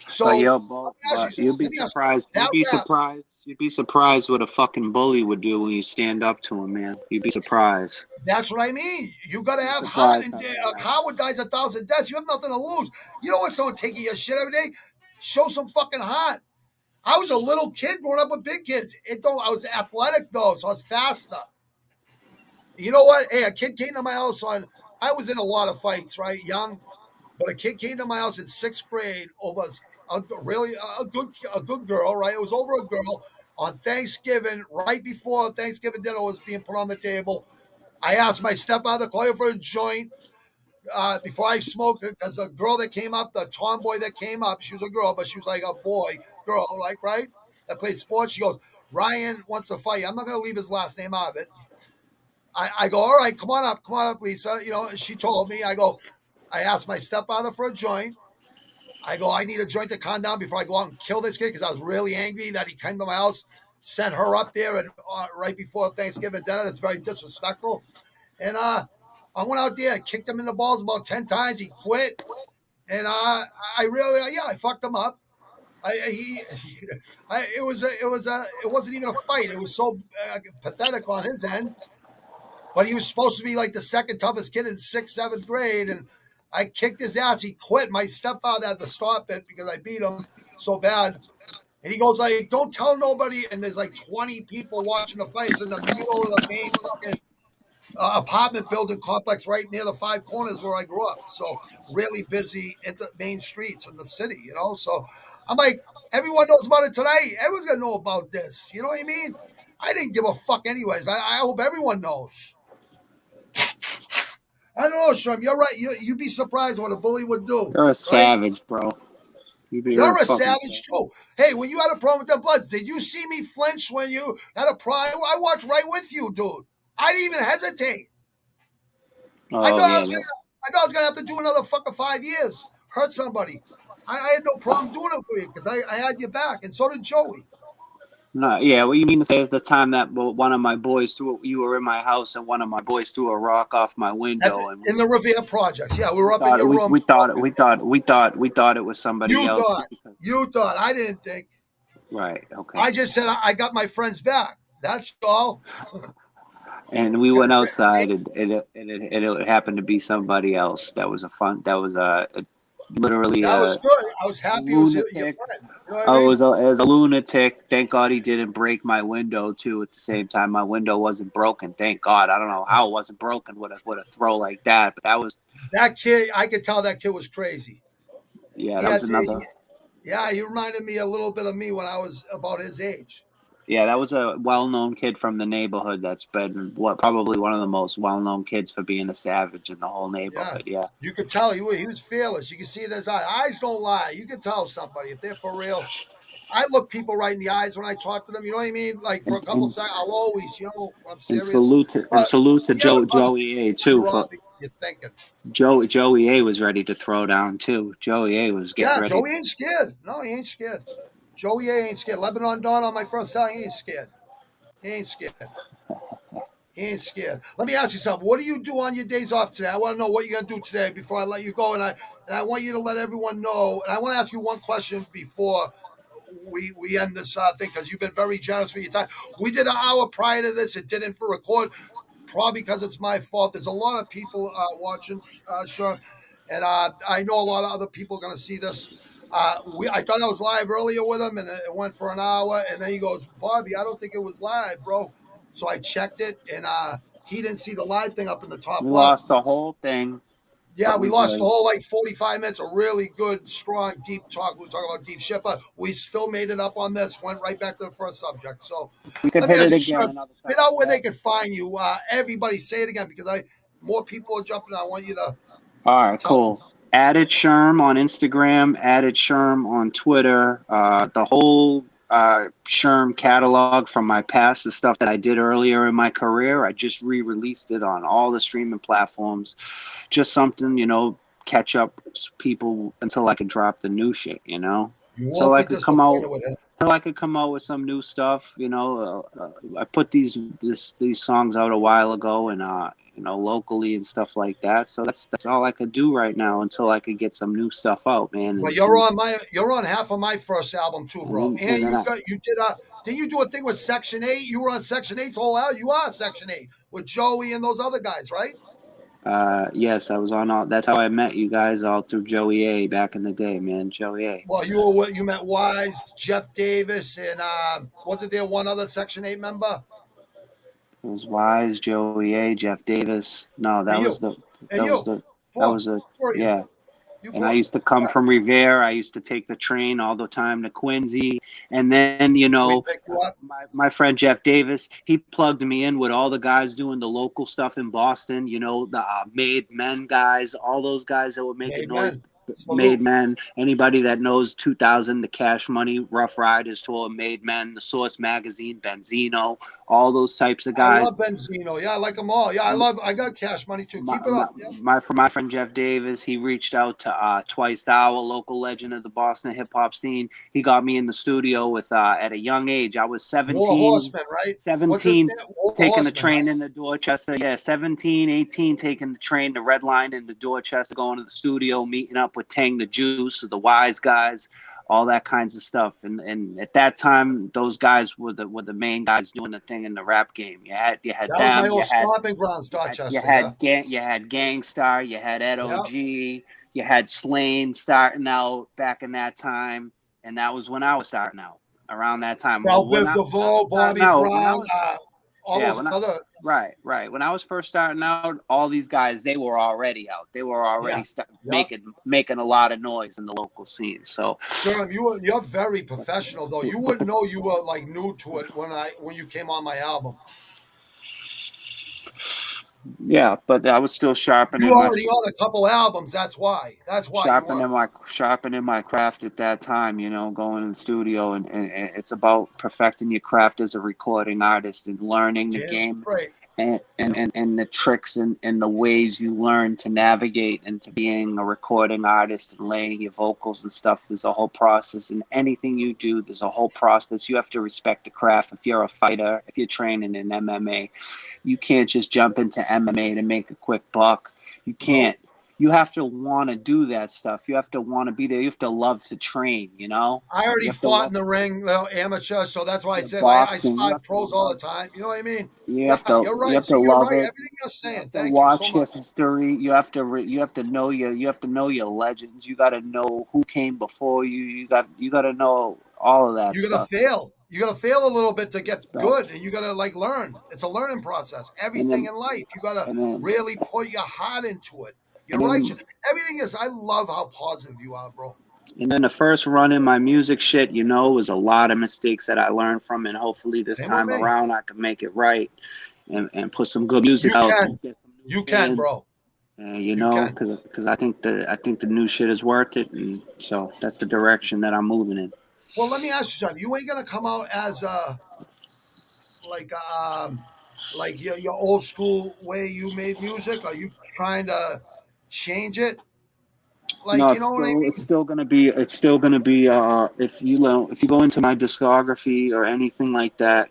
S1: But
S2: So
S1: yo, Bo, but you'd
S2: let
S1: be
S2: me ask you,
S1: surprised.
S2: that
S1: You'd be
S2: rap,
S1: surprised. You'd be surprised what a fucking bully would do when you stand up to him, man. You'd be surprised.
S2: that's what I mean. You got to
S1: You'd be
S2: have heart,
S1: surprised
S2: and
S1: how they
S2: a
S1: react.
S2: coward dies 1,000 deaths. You have nothing to lose. You don't want someone taking your shit every day. Show some fucking heart. I was a little kid growing up with big kids. I was athletic though, so I was faster. You know what? Hey, a kid came to my house I was in a lot of fights, right? Young, but a kid came to my house in sixth grade over a good girl, right? It was over a girl on Thanksgiving, right before Thanksgiving dinner was being put on the table. I asked my stepfather to call her for a joint before I smoked it because the girl that came up, the tomboy that came up, she was a girl, but she was like a girl, like, right? That played sports. She goes, Ryan wants to fight. I'm not going to leave his last name out of it. I go, all right, come on up, Lisa. You know, she told me, I asked my stepfather for a joint. I go, I need a joint to calm down before I go out and kill this kid because I was really angry that he came to my house, sent her up there and right before Thanksgiving dinner. That's very disrespectful. And I went out there, I kicked him in the balls about 10 times. He quit. And I fucked him up. It wasn't even a fight. It was so pathetic on his end. But he was supposed to be like the second toughest kid in sixth, seventh grade. And I kicked his ass. He quit. My stepfather had to stop it because I beat him so bad. And he goes like, don't tell nobody. And there's like 20 people watching the fight. It's in the middle of the main fucking apartment building complex right near the Five Corners where I grew up. So really busy main streets in the city, you know. So I'm like, everyone knows about it tonight. Everyone's gonna know about this. You know what I mean? I didn't give a fuck anyways. I hope everyone knows. I don't know, Shurm. You're right. You'd be surprised what a bully would do,
S1: You're a
S2: right?
S1: savage, bro. You're a
S2: You're a
S1: fucking
S2: savage too. Hey, when you had a problem with the Bloods, did you see me flinch when you had a problem? I walked right with you, dude. I didn't even hesitate. I
S1: Oh
S2: thought I
S1: yeah,
S2: was gonna. I thought I was gonna have to do another fucking 5 years, hurt somebody. I had no problem doing it for you because I had your back, and so did Joey.
S1: no, yeah. What you mean to say is the time that one of my boys threw, you were in my house and one of my boys threw a rock off my window, and
S2: In the Revere projects. Yeah, we were
S1: we
S2: up in
S1: thought
S2: your room smoking.
S1: we thought it was somebody
S2: You
S1: else.
S2: thought. You thought. I didn't think.
S1: Right. Okay.
S2: I just said I got my friends back. That's all.
S1: And we went
S2: See?
S1: outside, and it happened to be somebody else. That was a fun. That was literally
S2: That was
S1: a
S2: good. I was happy it was your
S1: lunatic.
S2: friend. You know what I
S1: Oh,
S2: mean?
S1: it was a lunatic. Thank God he didn't break my window too. At the same time, my window wasn't broken. Thank God. I don't know how it wasn't broken with a throw like that. But that was,
S2: That kid, I could tell that kid was crazy.
S1: yeah,
S2: He
S1: that
S2: had
S1: was
S2: to,
S1: another.
S2: yeah, he reminded me a little bit of me when I was about his age.
S1: Yeah, that was a well-known kid from the neighborhood. That's been probably one of the most well-known kids for being a savage in the whole
S2: Yeah.
S1: neighborhood. Yeah.
S2: You could tell he was fearless. You can see it in his eyes. Eyes don't lie. You can tell somebody if they're for real. I look people right in the eyes when I talk to them. You know what I mean? Like for
S1: And
S2: a couple
S1: and,
S2: seconds, I'll always, I'm
S1: and
S2: serious.
S1: salute to
S2: But yeah,
S1: Joey A too for
S2: Robbie, you're thinking.
S1: Joey A was ready to throw down too. Joey A was getting
S2: Yeah,
S1: ready.
S2: Joey ain't scared. No, he ain't scared. Joey ain't scared. Lebanon Don on my first cell, he ain't scared. He ain't scared. He ain't scared. Let me ask you something. What do you do on your days off today? I want to know what you're gonna do today before I let you go, and I want you to let everyone know. And I want to ask you one question before we end this thing because you've been very generous with your time. We did an hour prior to this. It didn't for record, probably because it's my fault. There's a lot of people watching, sure, and I know a lot of other people are gonna see this. I thought I was live earlier with him, and it went for an hour, and then he goes, "Bobby, I don't think it was live, bro." So I checked it, and he didn't see the live thing up in the top
S1: We
S2: left.
S1: lost the whole thing,
S2: Yeah,
S1: but
S2: we
S1: we
S2: lost the
S1: good.
S2: whole like 45 minutes of really good, strong, deep talk. We were talking about deep shit, but we still made it up on this, went right back to the first subject. So
S1: We could
S2: let me
S1: hit
S2: ask
S1: it
S2: you,
S1: again
S2: Shurm,
S1: another
S2: spit
S1: time.
S2: out where
S1: Yeah.
S2: they can find you. Everybody say it again because more people are jumping. I want you to
S1: All right,
S2: tell
S1: cool. Added Shurm on Instagram, added Shurm on Twitter. The whole Shurm catalog from my past, the stuff that I did earlier in my career, I just re-released it on all the streaming platforms. Just something, catch up people until I could drop the new shit,
S2: you
S1: Until
S2: won't
S1: I
S2: be
S1: could come out
S2: disappointed with him.
S1: until I could come out with some new stuff. I put these songs out a while ago, and locally and stuff like that. So that's all I could do right now until I could get some new stuff out, man.
S2: But
S1: And
S2: you're on half of my first album too, bro. And
S1: then
S2: you did didn't you do a thing with Section 8? You were on Section Eight's whole album. You are Section 8 with Joey and those other guys, right?
S1: yes, I was on all. That's how I met you guys all through Joey A back in the day, man. Joey A.
S2: Well, you met Wise, Jeff Davis, and wasn't there one other Section 8 member?
S1: It was Wise, Joey A, Jeff Davis. No,
S2: And you. And you.
S1: that
S2: Four.
S1: was the
S2: Four of you.
S1: yeah.
S2: You
S1: And I
S2: four.
S1: used to come
S2: Yeah.
S1: from Revere. I used to take the train all the time to Quincy. And then,
S2: We picked you up.
S1: my friend Jeff Davis, he plugged me in with all the guys doing the local stuff in Boston, the Made Men guys, all those guys that were making
S2: Made
S1: noise.
S2: men.
S1: Made
S2: Salute.
S1: Men. Anybody that knows 2000, the Cash Money, Rough Riders tour, Made Men, the Source Magazine, Benzino, all those types of
S2: I
S1: guys.
S2: love Benzino. Yeah, I like them all. Yeah, I got Cash Money too.
S1: my,
S2: Keep it
S1: my,
S2: up. Yeah.
S1: my friend Jeff Davis, he reached out to Twice Thou, a local legend of the Boston hip hop scene. He got me in the studio with at a young age. I was
S2: War
S1: 17,
S2: Horseman, right? What's his
S1: 17,
S2: name? War
S1: taking the
S2: Horseman,
S1: train
S2: right?
S1: into Dorchester. Yeah, 17, 18, taking the train, the red line into Dorchester, going to the studio, meeting up with Tang the Juice, the Wise guys, all that kinds of stuff. And at that time, those guys were the main guys doing the thing in the rap game. You had
S2: That was my
S1: them,
S2: old stomping grounds, Dorchester. Yeah.
S1: you had Gangstar, you had Ed
S2: Yeah.
S1: OG, you had Slane starting out back in that time, and that was when I was starting out around that time.
S2: Well,
S1: When
S2: Biv
S1: I was
S2: DeVoe,
S1: starting
S2: Bobby
S1: out, when I
S2: Brown,
S1: was
S2: all
S1: Yeah,
S2: those other.
S1: right. When I was first starting out, all these guys, they were already out. They were
S2: Yeah,
S1: already
S2: yeah.
S1: making a lot of noise in the local scene. So,
S2: Shurm, you're very professional though. You wouldn't know you were like new to it when you came on my album.
S1: yeah, but I was still
S2: You already on a couple albums. That's why. That's why you were.
S1: sharpening my craft at that time, going in the studio, and it's about perfecting your craft as a recording artist and learning the
S2: Damn
S1: game,
S2: straight.
S1: and and,
S2: Yep.
S1: and, and the tricks and the ways you learn to navigate into being a recording artist and laying your vocals and stuff. There's a whole process in anything you do. There's a whole process. You have to respect the craft. If you're a fighter, if you're training in MMA, you can't just jump into MMA to make a quick buck. You
S2: No,
S1: can't. You have to want to do that stuff. You have to want to be there. You have to love to train,
S2: I
S1: You
S2: already
S1: have to
S2: fought in
S1: love
S2: the ring, though, amateur. So that's why I
S1: your
S2: said I
S1: boxing.
S2: spot pros all the time. You know what I mean?
S1: You
S2: Yeah,
S1: have to
S2: you're
S1: you
S2: right.
S1: have to
S2: See, you're
S1: love
S2: right.
S1: it.
S2: Everything you're
S1: You
S2: saying.
S1: have to
S2: Thank you so
S1: watch
S2: much.
S1: history. You have to know your legends. You got to know who came before you. You got to know all of that
S2: You gotta
S1: stuff.
S2: fail. You gotta fail a little bit to get
S1: So,
S2: good, and you gotta like learn. It's a learning process.
S1: and
S2: Everything
S1: then
S2: in life, you gotta
S1: and then
S2: really put your heart into it. You're
S1: and
S2: right.
S1: then
S2: Everything is. I love how positive you are, bro.
S1: and then the first run in my music shit, was a lot of mistakes that I learned from, and hopefully this
S2: Same with
S1: time
S2: me.
S1: around I can make it right and put some good music
S2: You
S1: out,
S2: can.
S1: get some new
S2: You can,
S1: fans.
S2: bro. You can.
S1: Because I think the new shit is worth it, and so that's the direction that I'm moving in.
S2: Well, let me ask you something. You ain't gonna come out as like your old school way you made music. Are you trying to change it? Like
S1: No,
S2: you know what I mean?
S1: it's still gonna be if you go into my discography or anything like that,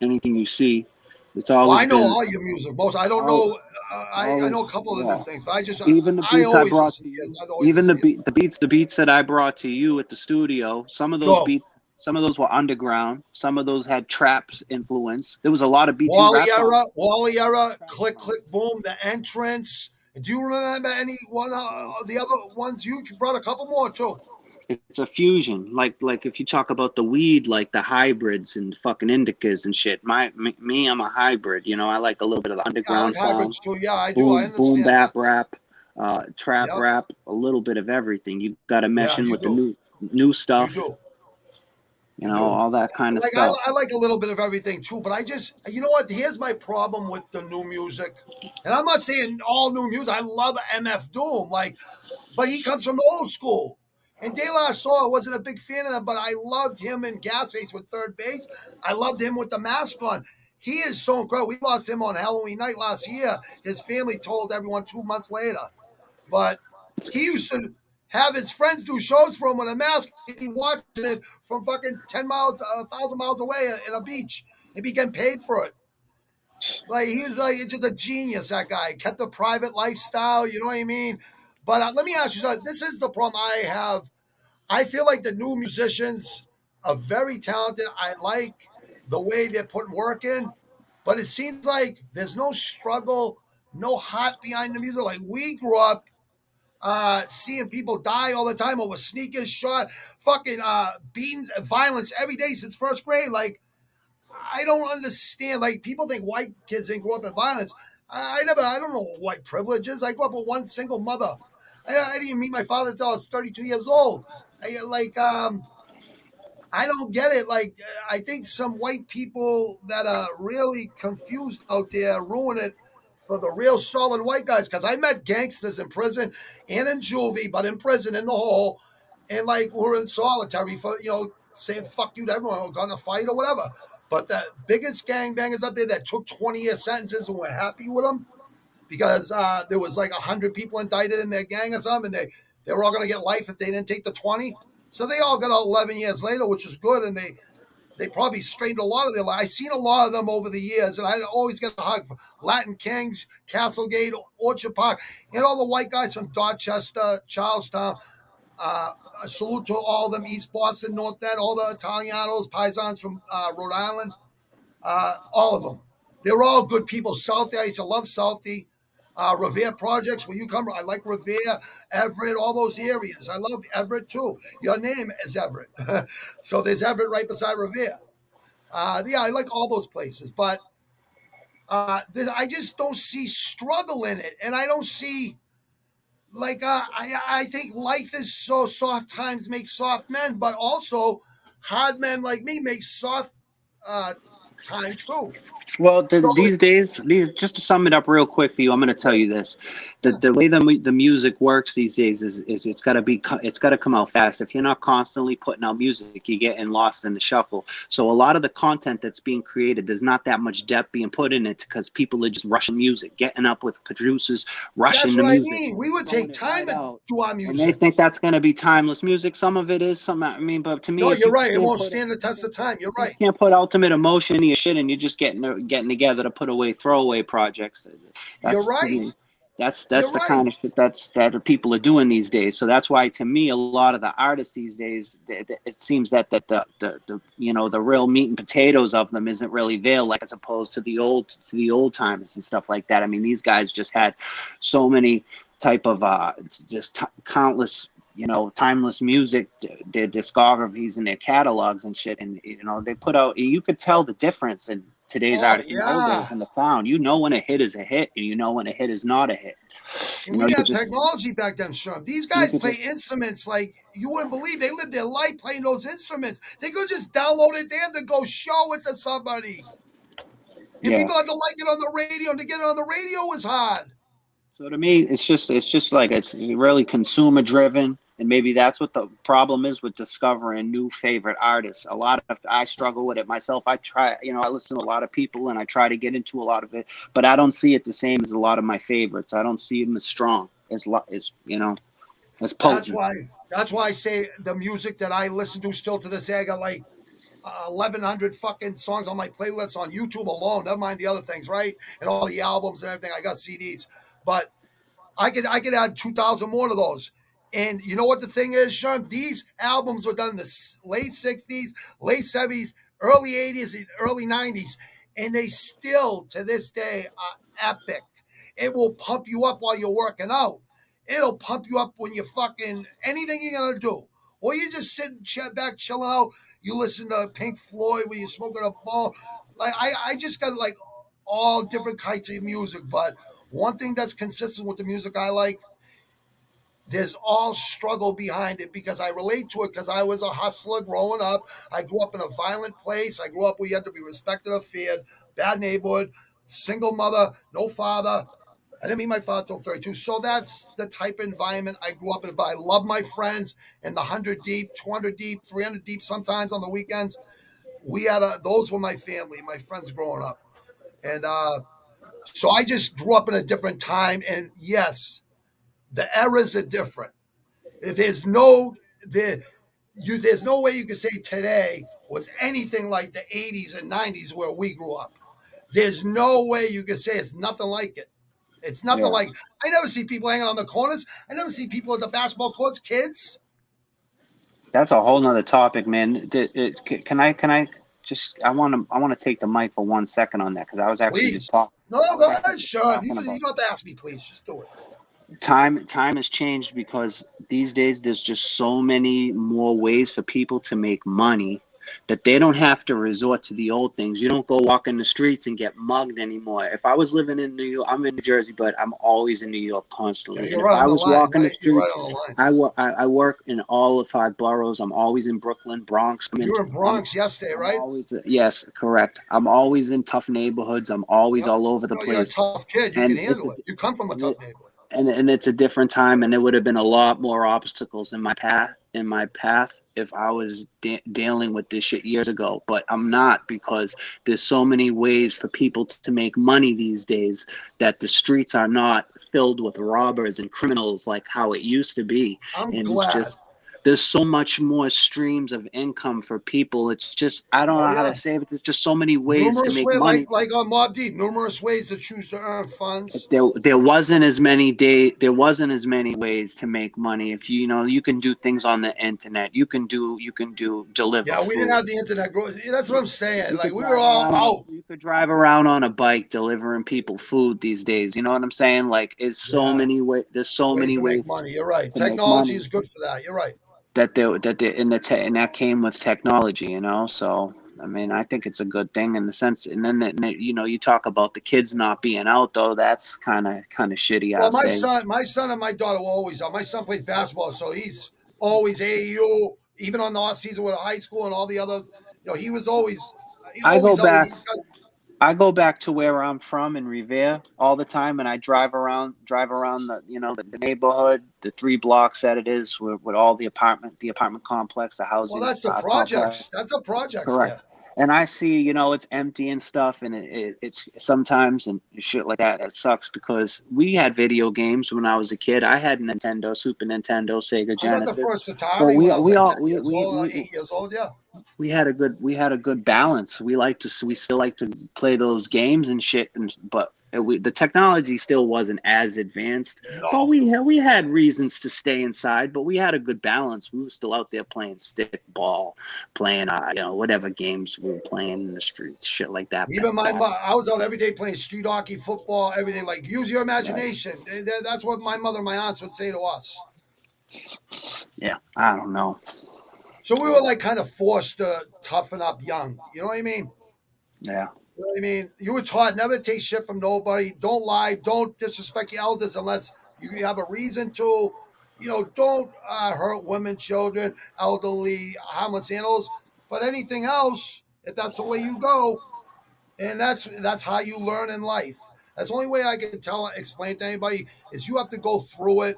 S1: anything you see, it's
S2: Well,
S1: always
S2: I know
S1: been
S2: all your music. Most I don't
S1: all
S2: know. I
S1: always
S2: know a couple of the new
S1: yeah.
S2: things, but I just
S1: Even the
S2: I
S1: beats I
S2: always
S1: brought
S2: listen
S1: to
S2: to you.
S1: you,
S2: I'd always
S1: even
S2: listen to you.
S1: the beats that I brought to you at the studio,
S2: So
S1: some of those were underground, some of those had traps influence. There was a lot of beats you rapped on.
S2: Wally era,
S1: Trap
S2: click
S1: songs.
S2: click boom, the entrance. Do you remember any one of the other ones? You brought a couple more too.
S1: It's a fusion, like if you talk about the weed, like the hybrids and fucking indicas and shit. Me, I'm a hybrid. I like a little bit of the
S2: Yeah, I like
S1: underground sound,
S2: hybrids too. Yeah, I do. I
S1: boom
S2: understand
S1: bap
S2: that.
S1: rap, trap
S2: Yep.
S1: rap, a little bit of everything. You got to mesh
S2: Yeah,
S1: in
S2: you
S1: with the
S2: do.
S1: new
S2: You
S1: stuff,
S2: do. You do.
S1: all that kind of
S2: Like
S1: stuff.
S2: I like a little bit of everything too, but I just you know what? Here's my problem with the new music, and I'm not saying all new music. I love MF Doom, but he comes from the old school. And De La Soul, I wasn't a big fan of him, but I loved him in Gasface with third base. I loved him with the mask on. He is so incredible. We lost him on Halloween night last year. His family told everyone 2 months later. But he used to have his friends do shows for him with a mask. He'd be watching it from fucking 10 miles, 1,000 miles away in a beach. He'd be getting paid for it. Like, he was like, it's just a genius, that guy. Kept a private lifestyle, you know what I mean? But let me ask you something. This is the problem I have. I feel like the new musicians are very talented. I like the way they're putting work in, but it seems like there's no struggle, no heart behind the music. Like we grew up seeing people die all the time over sneakers, shot, fucking beatings, violence every day since first grade. Like I don't understand. Like people think white kids didn't grow up in violence. I don't know what white privilege is. I grew up with one single mother. I didn't even meet my father until I was 32 years old. I don't get it. Like, I think some white people that are really confused out there ruin it for the real solid white guys. Because I met gangsters in prison and in juvie, but in prison in the hole, and like we're in solitary for saying fuck you to everyone, or gonna fight or whatever. But the biggest gangbangers up there that took 20-year sentences and were happy with them because there was like 100 people indicted in their gang or something, and they were all going to get life if they didn't take the 20. So they all got out 11 years later, which is good, and they probably straightened a lot of their life. I've seen a lot of them over the years, and I always get a hug for Latin Kings, Castlegate, Orchard Park, and all the white guys from Dorchester, Charlestown. Uh, a salute to all of them, East Boston, North End, all the Italianos, Paisans from Rhode Island. All of them. They're all good people. Southie, I used to love Southie. Revere projects where you come. I like Revere, Everett, all those areas. I love Everett too. Your name is Everett. So there's Everett right beside Revere. Yeah, I like all those places, but I just don't see struggle in it, and I don't see like I think life is so soft times make soft men, but also hard men like me make soft uh, times too.
S1: Well,
S2: So
S1: these days, just to sum it up real quick for you, I'm going to tell
S2: yeah,
S1: you this:
S2: yeah,
S1: the way the music works these days is it's got to come out fast. If you're not constantly putting out music, you're getting lost in the shuffle. So a lot of the content that's being created, there's not that much depth being put in it because people are just rushing music, getting up with producers,
S2: that's
S1: rushing the
S2: what I
S1: music,
S2: mean. We would
S1: throwing
S2: take
S1: it
S2: time
S1: right
S2: to
S1: out.
S2: do our
S1: And they
S2: music.
S1: think that's going to be timeless music. Some of it is, some, I mean, but to me,
S2: No,
S1: if
S2: you're
S1: you
S2: right. It
S1: can't
S2: won't
S1: put
S2: stand the test of time. You're
S1: you
S2: right.
S1: can't put ultimate emotion into your shit, and you're just getting together to put away throwaway projects.
S2: You're
S1: That's to
S2: right.
S1: me. That's
S2: You're
S1: the
S2: right.
S1: kind of shit that people are doing these days. So that's why, to me, a lot of the artists these days, it seems that the the real meat and potatoes of them isn't really there, like as opposed to the old timers and stuff like that. I mean, these guys just had so many type of countless timeless music, their discographies and their catalogs and shit, and they put out. You could tell the difference in today's
S2: Oh
S1: artists and the old days
S2: yeah.
S1: and the sound. You know when a hit is a hit, and you know when a hit is not a hit.
S2: And
S1: You
S2: we
S1: know,
S2: didn't
S1: you
S2: have
S1: just
S2: technology back then, Shurm. These
S1: you
S2: guys
S1: could
S2: play
S1: just
S2: instruments like you wouldn't believe. They lived their life playing those instruments. They could just download it. They had to go show it to somebody. And
S1: yeah.
S2: people had to like it on the radio. And to get it on the radio was hard.
S1: So to me, it's just like it's really consumer driven, and maybe that's what the problem is with discovering new favorite artists. A lot of I struggle with it myself. I try, I listen to a lot of people, and I try to get into a lot of it, but I don't see it the same as a lot of my favorites. I don't see them as strong as
S2: That's
S1: potent.
S2: why. That's why I say the music that I listen to still to this day. I got like 1,100 fucking songs on my playlist on YouTube alone. Never mind the other things, right? And all the albums and everything. I got CDs, but I could add 2,000 more to those. And you know what the thing is, Sean? These albums were done in the late 60s, late 70s, early 80s, and early 90s, and they still to this day are epic. It will pump you up while you're working out. It'll pump you up when you're fucking anything you're gonna do. Or you just sitting back chilling out. You listen to Pink Floyd when you're smoking a ball. Like I just got like all different kinds of music, but one thing that's consistent with the music I like, there's all struggle behind it because I relate to it because I was a hustler growing up. I grew up in a violent place. I grew up where you had to be respected or feared, bad neighborhood, single mother, no father. I didn't meet my father till 32. So that's the type of environment I grew up in. But I love my friends in the 100 deep, 200 deep, 300 deep sometimes on the weekends. Those were my family, my friends growing up. And so I just grew up in a different time. And yes, the eras are different. There's no there's no way you can say today was anything like the 80s and 90s where we grew up. There's no way you can say it's nothing like it. It's nothing
S1: Yeah,
S2: like I never see people hanging on the corners. I never see people at the basketball courts, kids.
S1: that's a whole nother topic, man. Can I just I want to take the mic for 1 second on that because I was actually just
S2: Please.
S1: talking.
S2: No,
S1: I
S2: no,
S1: was
S2: go
S1: actually
S2: ahead,
S1: just
S2: Sean. You,
S1: talking
S2: you
S1: about
S2: don't have to ask me, please. Just do it.
S1: time has changed because these days there's just so many more ways for people to make money that they don't have to resort to the old things. You don't go walk in the streets and get mugged anymore. If I was living in New York, I'm in New Jersey, but I'm always in New York
S2: Yeah,
S1: constantly. And
S2: you're
S1: if
S2: right
S1: I
S2: on the
S1: was
S2: line,
S1: walking the
S2: right? You're right
S1: streets,
S2: on the line.
S1: I work in all of 5 boroughs. I'm always in Brooklyn, Bronx.
S2: You were in Bronx yesterday,
S1: I'm
S2: right?
S1: always, yes, correct. I'm always in tough neighborhoods. I'm always
S2: Yep.
S1: all over the
S2: No, you're a
S1: place,
S2: tough kid. You can
S1: and it's
S2: handle it. You come from a
S1: and
S2: tough
S1: it,
S2: neighborhood.
S1: and it's a different time, and there would have been a lot more obstacles in my path if I was dealing with this shit years ago. But I'm not because there's so many ways for people to make money these days that the streets are not filled with robbers and criminals like how it used to be,
S2: I'm
S1: and it's
S2: glad.
S1: just there's so much more streams of income for people. It's just I don't
S2: Oh
S1: know how
S2: yeah.
S1: to say it, but there's just so many ways to
S2: Numerous
S1: make
S2: ways,
S1: money.
S2: like on Mob Deep, numerous ways to choose to earn funds.
S1: There wasn't as many ways to make money. If you can do things on the internet. You can do deliver
S2: Yeah, we didn't
S1: food.
S2: have the internet. That's what I'm saying.
S1: You
S2: Like
S1: could
S2: we were
S1: drive
S2: all
S1: around on
S2: out.
S1: you could drive around on a bike delivering people food these days. You know what I'm saying? Like it's so
S2: Yeah,
S1: many way there's so
S2: ways
S1: many
S2: to make
S1: ways
S2: money. You're right.
S1: to make
S2: Technology
S1: money
S2: is good for that. You're right.
S1: that they and that came with technology, so I mean, I think it's a good thing in the sense, and then you talk about the kids not being out though. That's kind of shitty,
S2: Well,
S1: I'll say.
S2: my son and my daughter will always. My son plays basketball, so he's always AAU. Even on the off season with high school and all the others, he was always
S1: I go
S2: out.
S1: back. I go back to where I'm from in Revere all the time, and I drive around the neighborhood, the 3 blocks that it is, with all the apartment complex, the
S2: Well,
S1: housing
S2: that's the
S1: complex.
S2: projects. That's the projects
S1: Correct.
S2: there.
S1: And I see, it's empty and stuff, and it's sometimes and shit like that. It sucks because we had video games when I was a kid. I had Nintendo, Super Nintendo, Sega
S2: I got the
S1: Genesis.
S2: first
S1: But
S2: Atari
S1: we
S2: when I was
S1: we
S2: like
S1: all
S2: 10 years old, 8 years old. Yeah.
S1: we had a good balance. We still like to play those games and shit, but the technology still wasn't as advanced. But
S2: No.
S1: we had reasons to stay inside, but we had a good balance. We were still out there playing stick ball, playing whatever games we were playing in the streets, shit like that.
S2: Even I was out every day playing street hockey, football, everything. Like, use your imagination. That's what my mother and my aunts would say to us.
S1: Yeah, I don't know.
S2: So we were like kind of forced to toughen up young. You know what I mean?
S1: Yeah.
S2: You know what I mean? You were taught never to take shit from nobody. Don't lie. Don't disrespect your elders unless you have a reason to. Don't hurt women, children, elderly, harmless animals. But anything else, if that's the way you go, and that's how you learn in life. That's the only way I can explain to anybody is you have to go through it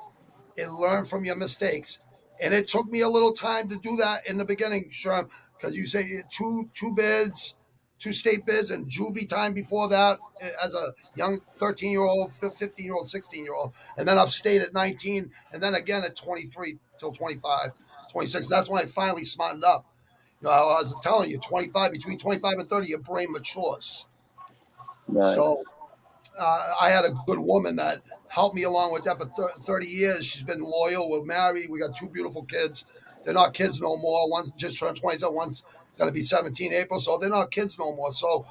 S2: and learn from your mistakes. And it took me a little time to do that in the beginning, Shurm, because you say two bids, 2 state bids, and juvie time before that as a young 13-year-old, 15-year-old, 16-year-old, and then upstate at 19, and then again at 23 till 25, 26. That's when I finally smartened up. I was telling you, between 25 and 30, your brain matures.
S1: Right.
S2: So I had a good woman that helped me along with that for 30 years. She's been loyal. We're married. We got 2 beautiful kids. They're not kids no more. One's just turned 27. One's going to be 17 April. So they're not kids no more. So,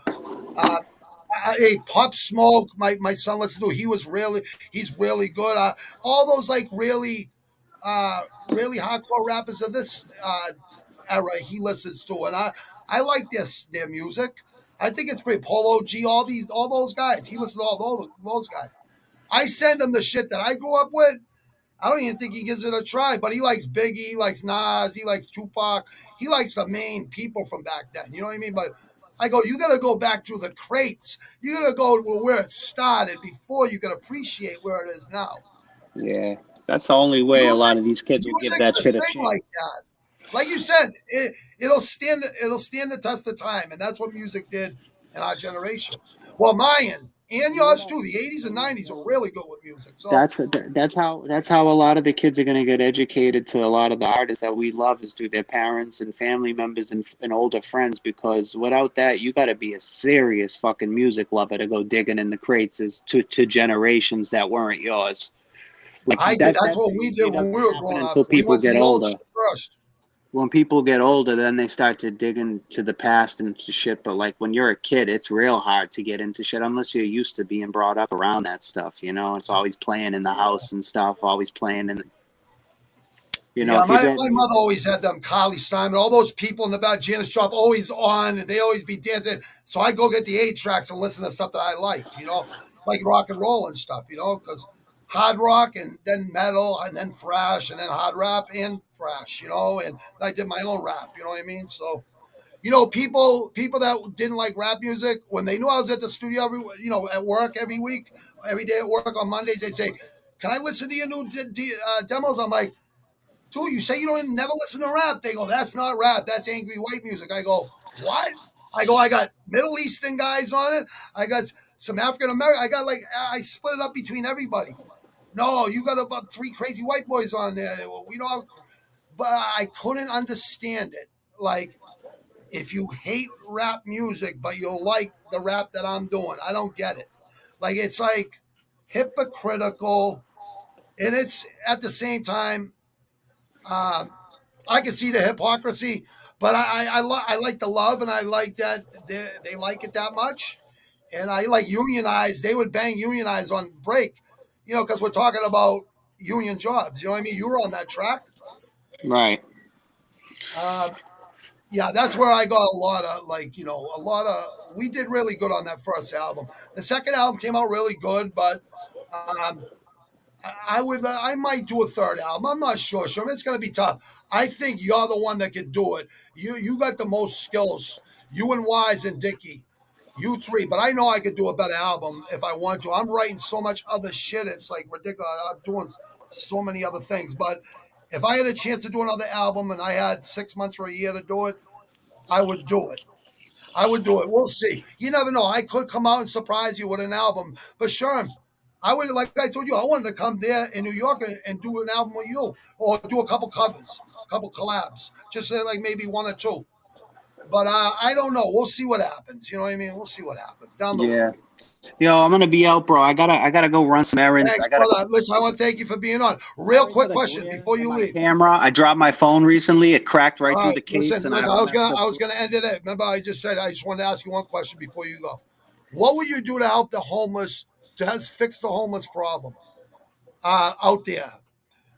S2: Pop Smoke, my son listens to. He's really good. All those like really hardcore rappers of this era he listens to, and I like their music. I think it's pretty Polo G, all those guys. He listens to all those guys. I send him the shit that I grew up with. I don't even think he gives it a try, but he likes Biggie, he likes Nas, he likes Tupac, he likes the main people from back then. You know what I mean? But I go, you got to go back through the crates. You got to go to where it started before you can appreciate where it is now.
S1: Yeah. That's the only way a lot of these kids will give
S2: Music's
S1: that
S2: the
S1: shit a
S2: thing
S1: chance.
S2: like that. Like you said, it'll stand the test of time, and that's what music did in our generation. Well, mine and yours too. The 80s and 90s were really good with music. So
S1: That's how a lot of the kids are going to get educated to a lot of the artists that we love is through their parents and family members and older friends, because without that you got to be a serious fucking music lover to go digging in the crates as to generations that weren't yours. Like
S2: I did. That's
S1: that
S2: what we did
S1: usually
S2: when
S1: doesn't
S2: we were
S1: happen
S2: growing up.
S1: until
S2: We
S1: people
S2: went to
S1: get
S2: the old
S1: older.
S2: shit first.
S1: When people get older, then they start to dig into the past and to shit. But like when you're a kid, it's real hard to get into shit unless you're used to being brought up around that stuff. It's always playing in the house and stuff, always playing in.
S2: Yeah,
S1: If you're
S2: my
S1: getting,
S2: mother always had them Carly Simon, all those people in the back, Janis Joplin, always on, and they always be dancing. So I go get the 8 tracks and listen to stuff that I liked, like rock and roll and stuff, because hard rock and then metal and then thrash and then hard rap and thrash, and I did my own rap, you know what I mean? So, people that didn't like rap music, when they knew I was at the studio at work every week, every day at work on Mondays, they'd say, "Can I listen to your new demos?" I'm like, dude, you say you don't never listen to rap. They go, that's not rap. That's angry white music. I go, what? I got Middle Eastern guys on it. I got some African American. I split it up between everybody. No, you got about 3 crazy white boys on there. But I couldn't understand it. Like, if you hate rap music, but you like the rap that I'm doing, I don't get it. Like, it's like hypocritical. And it's at the same time, um, I can see the hypocrisy, but I like the love, and I like that they like it that much, and I like unionize. They would bang unionize on break, because we're talking about union jobs. You know what I mean? You were on that track.
S1: right.
S2: Uh, Yeah, that's where I got a lot of we did really good on that first album. The second album came out really good, but um, I might do a third album. I'm not sure. Sure, it's going to be tough. I think you're the one that could do it. You got the most skills. You and Wise and Dickie, you three. But I know I could do a better album if I want to. I'm writing so much other shit. It's like ridiculous. I'm doing so many other things. But if I had a chance to do another album and I had 6 months or a year to do it, I would do it. I would do it. We'll see. You never know. I could come out and surprise you with an album. But Shurm, I would, like I told you, I wanted to come there in New York and do an album with you, or do a couple covers, a couple collabs, just say like maybe one or two. But I don't know. We'll see what happens. You know what I mean? We'll see what happens down the
S1: Yeah.
S2: road.
S1: Yo, I'm gonna be out, bro. I gotta go run some errands.
S2: Thanks,
S1: I gotta go.
S2: brother. Listen, I want to thank you for being on.
S1: All
S2: Real
S1: right,
S2: quick
S1: brother. Go
S2: question
S1: there.
S2: before
S1: Get
S2: you
S1: my
S2: leave.
S1: camera. I dropped my phone recently. It cracked right
S2: All
S1: through
S2: right,
S1: the case,
S2: listen,
S1: and
S2: listen.
S1: I don't have
S2: I was gonna end it. Remember, I just wanted to ask you one question before you go. What would you do to help the homeless fix the homeless problem out there?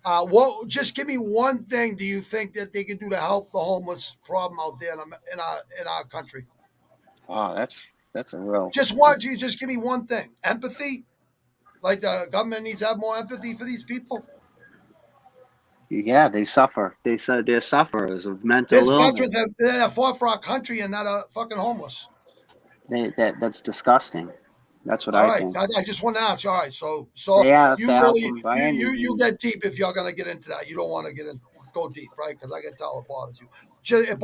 S2: What? Just give me one thing. Do you think that they can do to help the homeless problem out there in our country?
S1: Oh, that's a real.
S2: Just one. You just give me one thing. Empathy. Like the government needs to have more empathy for these people.
S1: Yeah, they suffer. They said they're sufferers of mental
S2: There's
S1: illness.
S2: veterans that fought for our country and that are fucking homeless.
S1: That's disgusting. That's what
S2: All
S1: I
S2: right,
S1: think.
S2: I just want to ask. All right, so
S1: They have to
S2: you
S1: help
S2: really
S1: them by any
S2: you
S1: means.
S2: get deep if you're gonna get into that. You don't want to go deep, right? Because I can tell it bothers you. It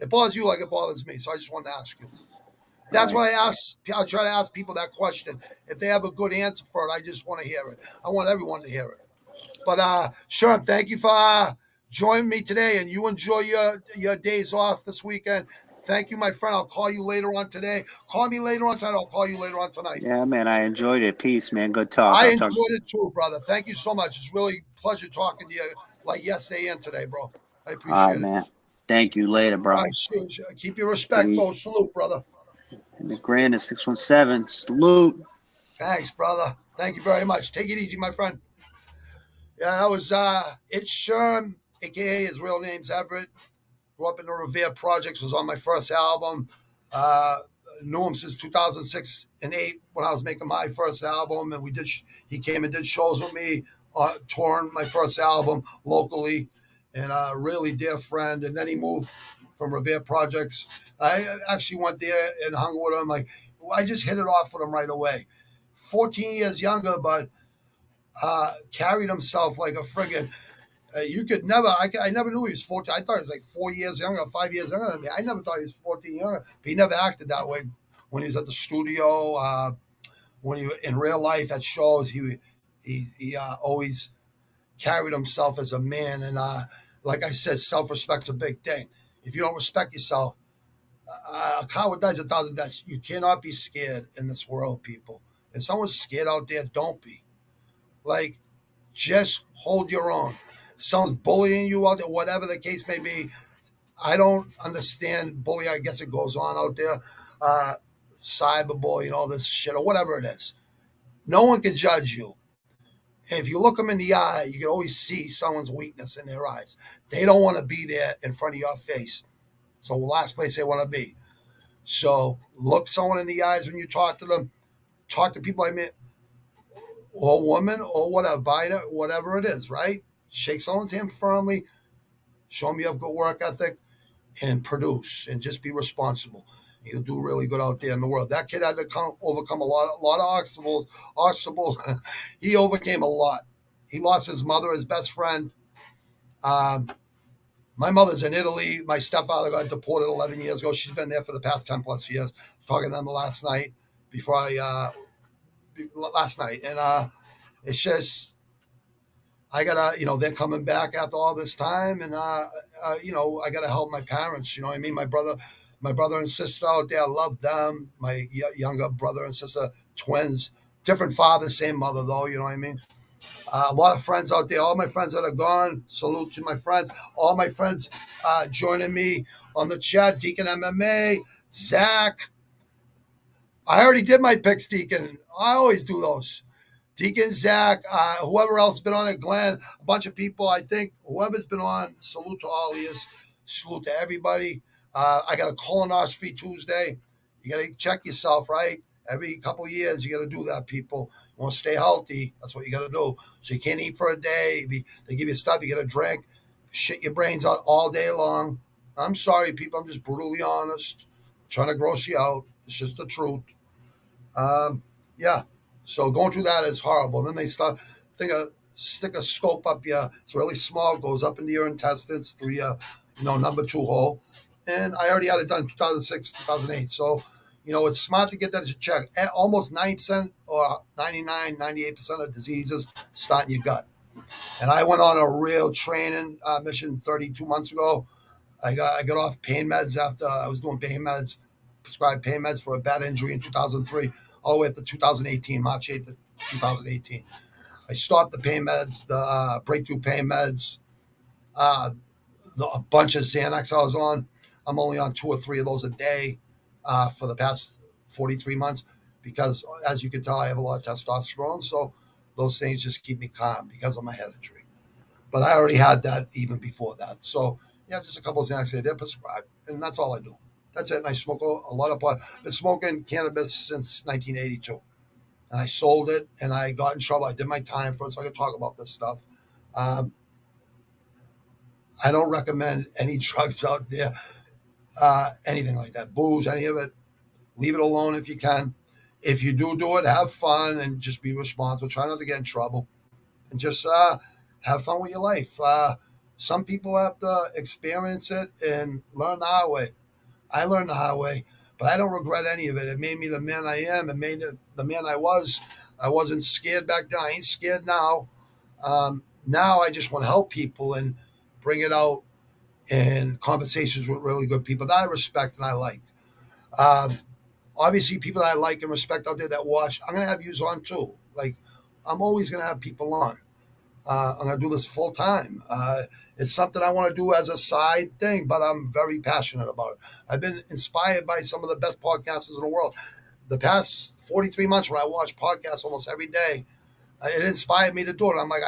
S2: bothers you like it bothers me. So I just want to ask you. That's
S1: Right.
S2: what I ask. I try to ask people that question. If they have a good answer for it, I just want to hear it. I want everyone to hear it. But sure, thank you for joining me today, and you enjoy your days off this weekend. Thank you, my friend. I'll call you later on today. Call me later on tonight. I'll call you later on tonight.
S1: Yeah, man. I enjoyed it. Peace, man. Good talk.
S2: I
S1: I'll talk.
S2: enjoyed it too, brother. Thank you so much. It's really a pleasure talking to you like yesterday and today, bro. I
S1: All right,
S2: appreciate it.
S1: man. Thank you. Later,
S2: All
S1: bro.
S2: right, keep your respect,
S1: Three.
S2: bro. Salute, brother.
S1: And the grand is 617. Salute.
S2: Thanks, brother. Thank you very much. Take it easy, my friend. Yeah, that was it's Shurm, aka his real name's Everett. Grew up in the Revere Projects. Was on my first album. Uh, Knew him since 2006 and 8 when I was making my first album, and he came and did shows with me, touring my first album locally, and a really dear friend. And then he moved from Revere Projects. I actually went there and hung with him. Like I just hit it off with him right away. 14 years younger, but carried himself like a friggin' you could never. I never knew he was 14. I thought he was like 4 years younger, 5 years younger than me. I never thought he was 14 younger. But he never acted that way when he was at the studio. When he in real life at shows, he always carried himself as a man. And like I said, self respect's a big thing. If you don't respect yourself, a coward dies 1,000 deaths. You cannot be scared in this world, people. If someone's scared out there, don't be. Like, just hold your own. If someone's bullying you out there, whatever the case may be. I don't understand bullying. I guess it goes on out there. Cyberbullying, all this shit, or whatever it is. No one can judge you. And if you look them in the eye, you can always see someone's weakness in their eyes. They don't want to be there in front of your face. So the last place they want to be. So look someone in the eyes when you talk to them. Talk to people I mean, or woman, or whatever, whatever it is, right? Shake someone's hand firmly. Show them you have good work ethic, and produce, and just be responsible. You'll do really good out there in the world. That kid had to overcome a lot of obstacles. Obstacles. He overcame a lot. He lost his mother, his best friend. Um, my mother's in Italy. My stepfather got deported 11 years ago. She's been there for the past 10 plus years. I was talking to them last night and it's just I gotta, they're coming back after all this time, and I gotta help my parents. You know what I mean? My brother and sister out there, I love them. My younger brother and sister, twins, different father, same mother, though. You know what I mean? A lot of friends out there. All my friends that are gone. Salute to my friends. All my friends joining me on the chat. Deacon MMA, Zach. I already did my picks, Deacon. I always do those. Deacon, Zach, whoever else been on it, Glenn, a bunch of people. I think whoever's been on, salute to all of you. Salute to everybody. I got a colonoscopy Tuesday. You got to check yourself, right? Every couple of years, you got to do that, people. You want to stay healthy. That's what you got to do. So you can't eat for a day. They give you stuff. You got to drink. Shit your brains out all day long. I'm sorry, people. I'm just brutally honest. I'm trying to gross you out. It's just the truth. Yeah. So going through that is horrible. And then they start stick a scope up you. It's really small. Goes up into your intestines through your, number two hole. And I already had it done 2006, 2008. So, it's smart to get that checked. Almost 9% or 99, 98% of diseases start in your gut. And I went on a real training mission 32 months ago. I got off pain meds after I was doing pain meds, prescribed pain meds for a bad injury in 2003, all the way up to 2018, March 8th of 2018. I stopped the pain meds, the breakthrough pain meds, a bunch of Xanax I was on. I'm only on 2 or 3 of those a day for the past 43 months because, as you can tell, I have a lot of testosterone. So those things just keep me calm because of my head injury. But I already had that even before that. So, yeah, just a couple of Xanax they're prescribed, and that's all I do. That's it. And I smoke a lot of pot. I've been smoking cannabis since 1982. And I sold it, and I got in trouble. I did my time for it, so I could talk about this stuff. Um, I don't recommend any drugs out there, anything like that, booze, any of it. Leave it alone if you can. If you do it, have fun and just be responsible. Try not to get in trouble, and just have fun with your life. Some people have to experience it and learn the hard way. I learned the hard way, but I don't regret any of it. It made me the man I am. It made it the man I was. I wasn't scared back then. I ain't scared now. Now I just want to help people and bring it out in conversations with really good people that I respect and I like. Um, Obviously, people that I like and respect out there that watch, I'm going to have views on too. Like, I'm always going to have people on. I'm going to do this full time. It's something I want to do as a side thing, but I'm very passionate about it. I've been inspired by some of the best podcasters in the world. The past 43 months when I watch podcasts almost every day, it inspired me to do it. I'm like,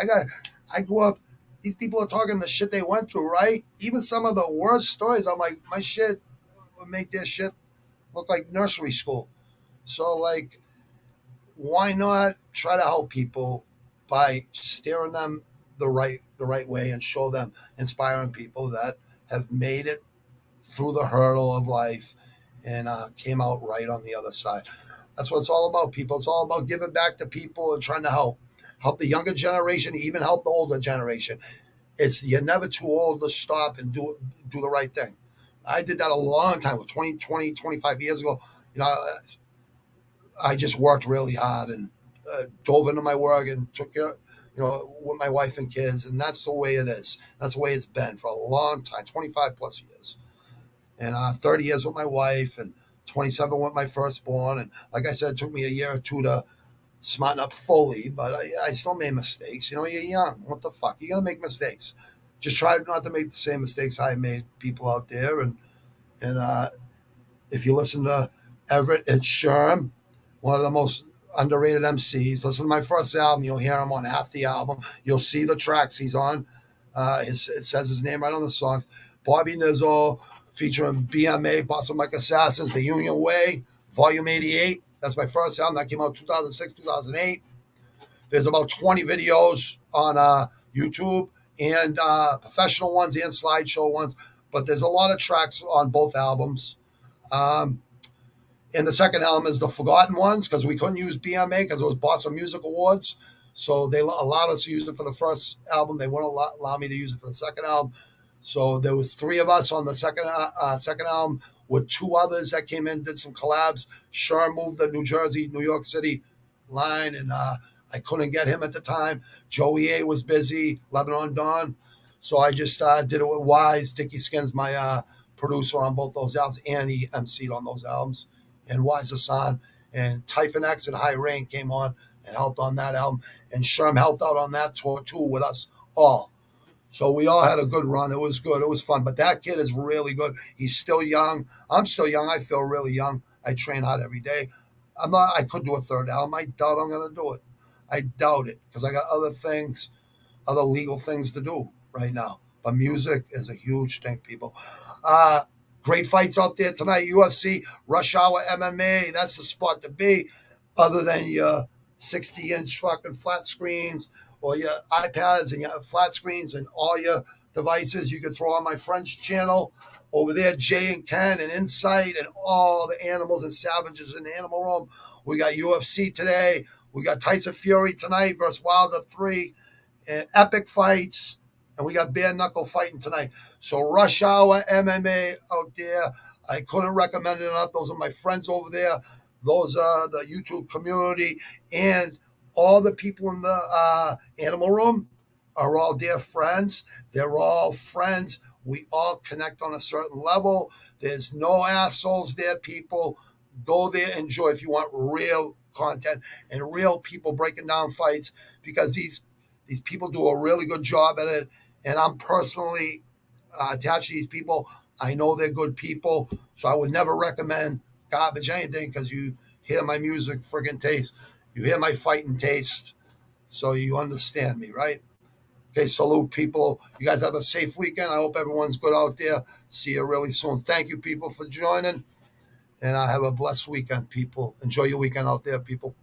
S2: I grew up, these people are talking the shit they went through, right? Even some of the worst stories, I'm like, my shit would make their shit look like nursery school. So, like, why not try to help people by steering them the right way and show them inspiring people that have made it through the hurdle of life and came out right on the other side. That's what it's all about, people. It's all about giving back to people and trying to help the younger generation, even help the older generation. You're never too old to stop and do the right thing. I did that a long time, with 25 years ago. You know, I just worked really hard and dove into my work and took care, with my wife and kids. And that's the way it is. That's the way it's been for a long time, 25 plus years. And 30 years with my wife and 27 with my firstborn. And like I said, it took me a year or two to smarten up fully, but I still made mistakes. You're young. What the fuck? You're going to make mistakes. Just try not to make the same mistakes I made, people out there. And if you listen to Everett and Shurm, one of the most underrated MCs. Listen to my first album. You'll hear him on half the album. You'll see the tracks he's on. It says his name right on the songs. Bobby Nizzle featuring BMA, Boston Mike Assassins, The Union Way, Volume 88. That's my first album. That came out 2006, 2008. There's about 20 videos on YouTube and professional ones and slideshow ones. But there's a lot of tracks on both albums. And the second album is the Forgotten Ones because we couldn't use BMA because it was Boston Music Awards. So they allowed us to use it for the first album. They wouldn't allow me to use it for the second album. So there was 3 of us on the second album with 2 others that came in, did some collabs. Shurm moved to New Jersey, New York City line, and I couldn't get him at the time. Joey A was busy, Lebanon Dawn. So I just did it with Wise. Dickie Skin's my producer on both those albums, and he MC'd on those albums. And Wise Hassan and Typhon X and High Rain came on and helped on that album. And Shurm helped out on that tour too with us all. So we all had a good run. It was good. It was fun. But that kid is really good. He's still young. I'm still young. I feel really young. I train hard every day. I could do a third album. I doubt I'm going to do it. I doubt it because I got other things, other legal things to do right now. but music is a huge thing, people. Uh, Great fights out there tonight. UFC, Rush Hour MMA. That's the spot to be. Other than your 60-inch fucking flat screens or your iPads and your flat screens and all your devices, you can throw on my friend's channel over there, Jay and Ken and Insight and all the animals and savages in the animal room. We got UFC today. We got Tyson Fury tonight versus Wilder 3 and epic fights. And we got bare knuckle fighting tonight. So Rush Hour MMA out there. I couldn't recommend it enough. Those are my friends over there. Those are the YouTube community. And all the people in the animal room are all dear friends. They're all friends. We all connect on a certain level. There's no assholes there, people. Go there, enjoy if you want real content and real people breaking down fights, because these people do a really good job at it. And I'm personally attached to these people. I know they're good people, so I would never recommend garbage anything, because you hear my music friggin' taste. You hear my fighting taste, so you understand me, right? Okay, salute, people. You guys have a safe weekend. I hope everyone's good out there. See you really soon. Thank you, people, for joining, and I have a blessed weekend, people. Enjoy your weekend out there, people.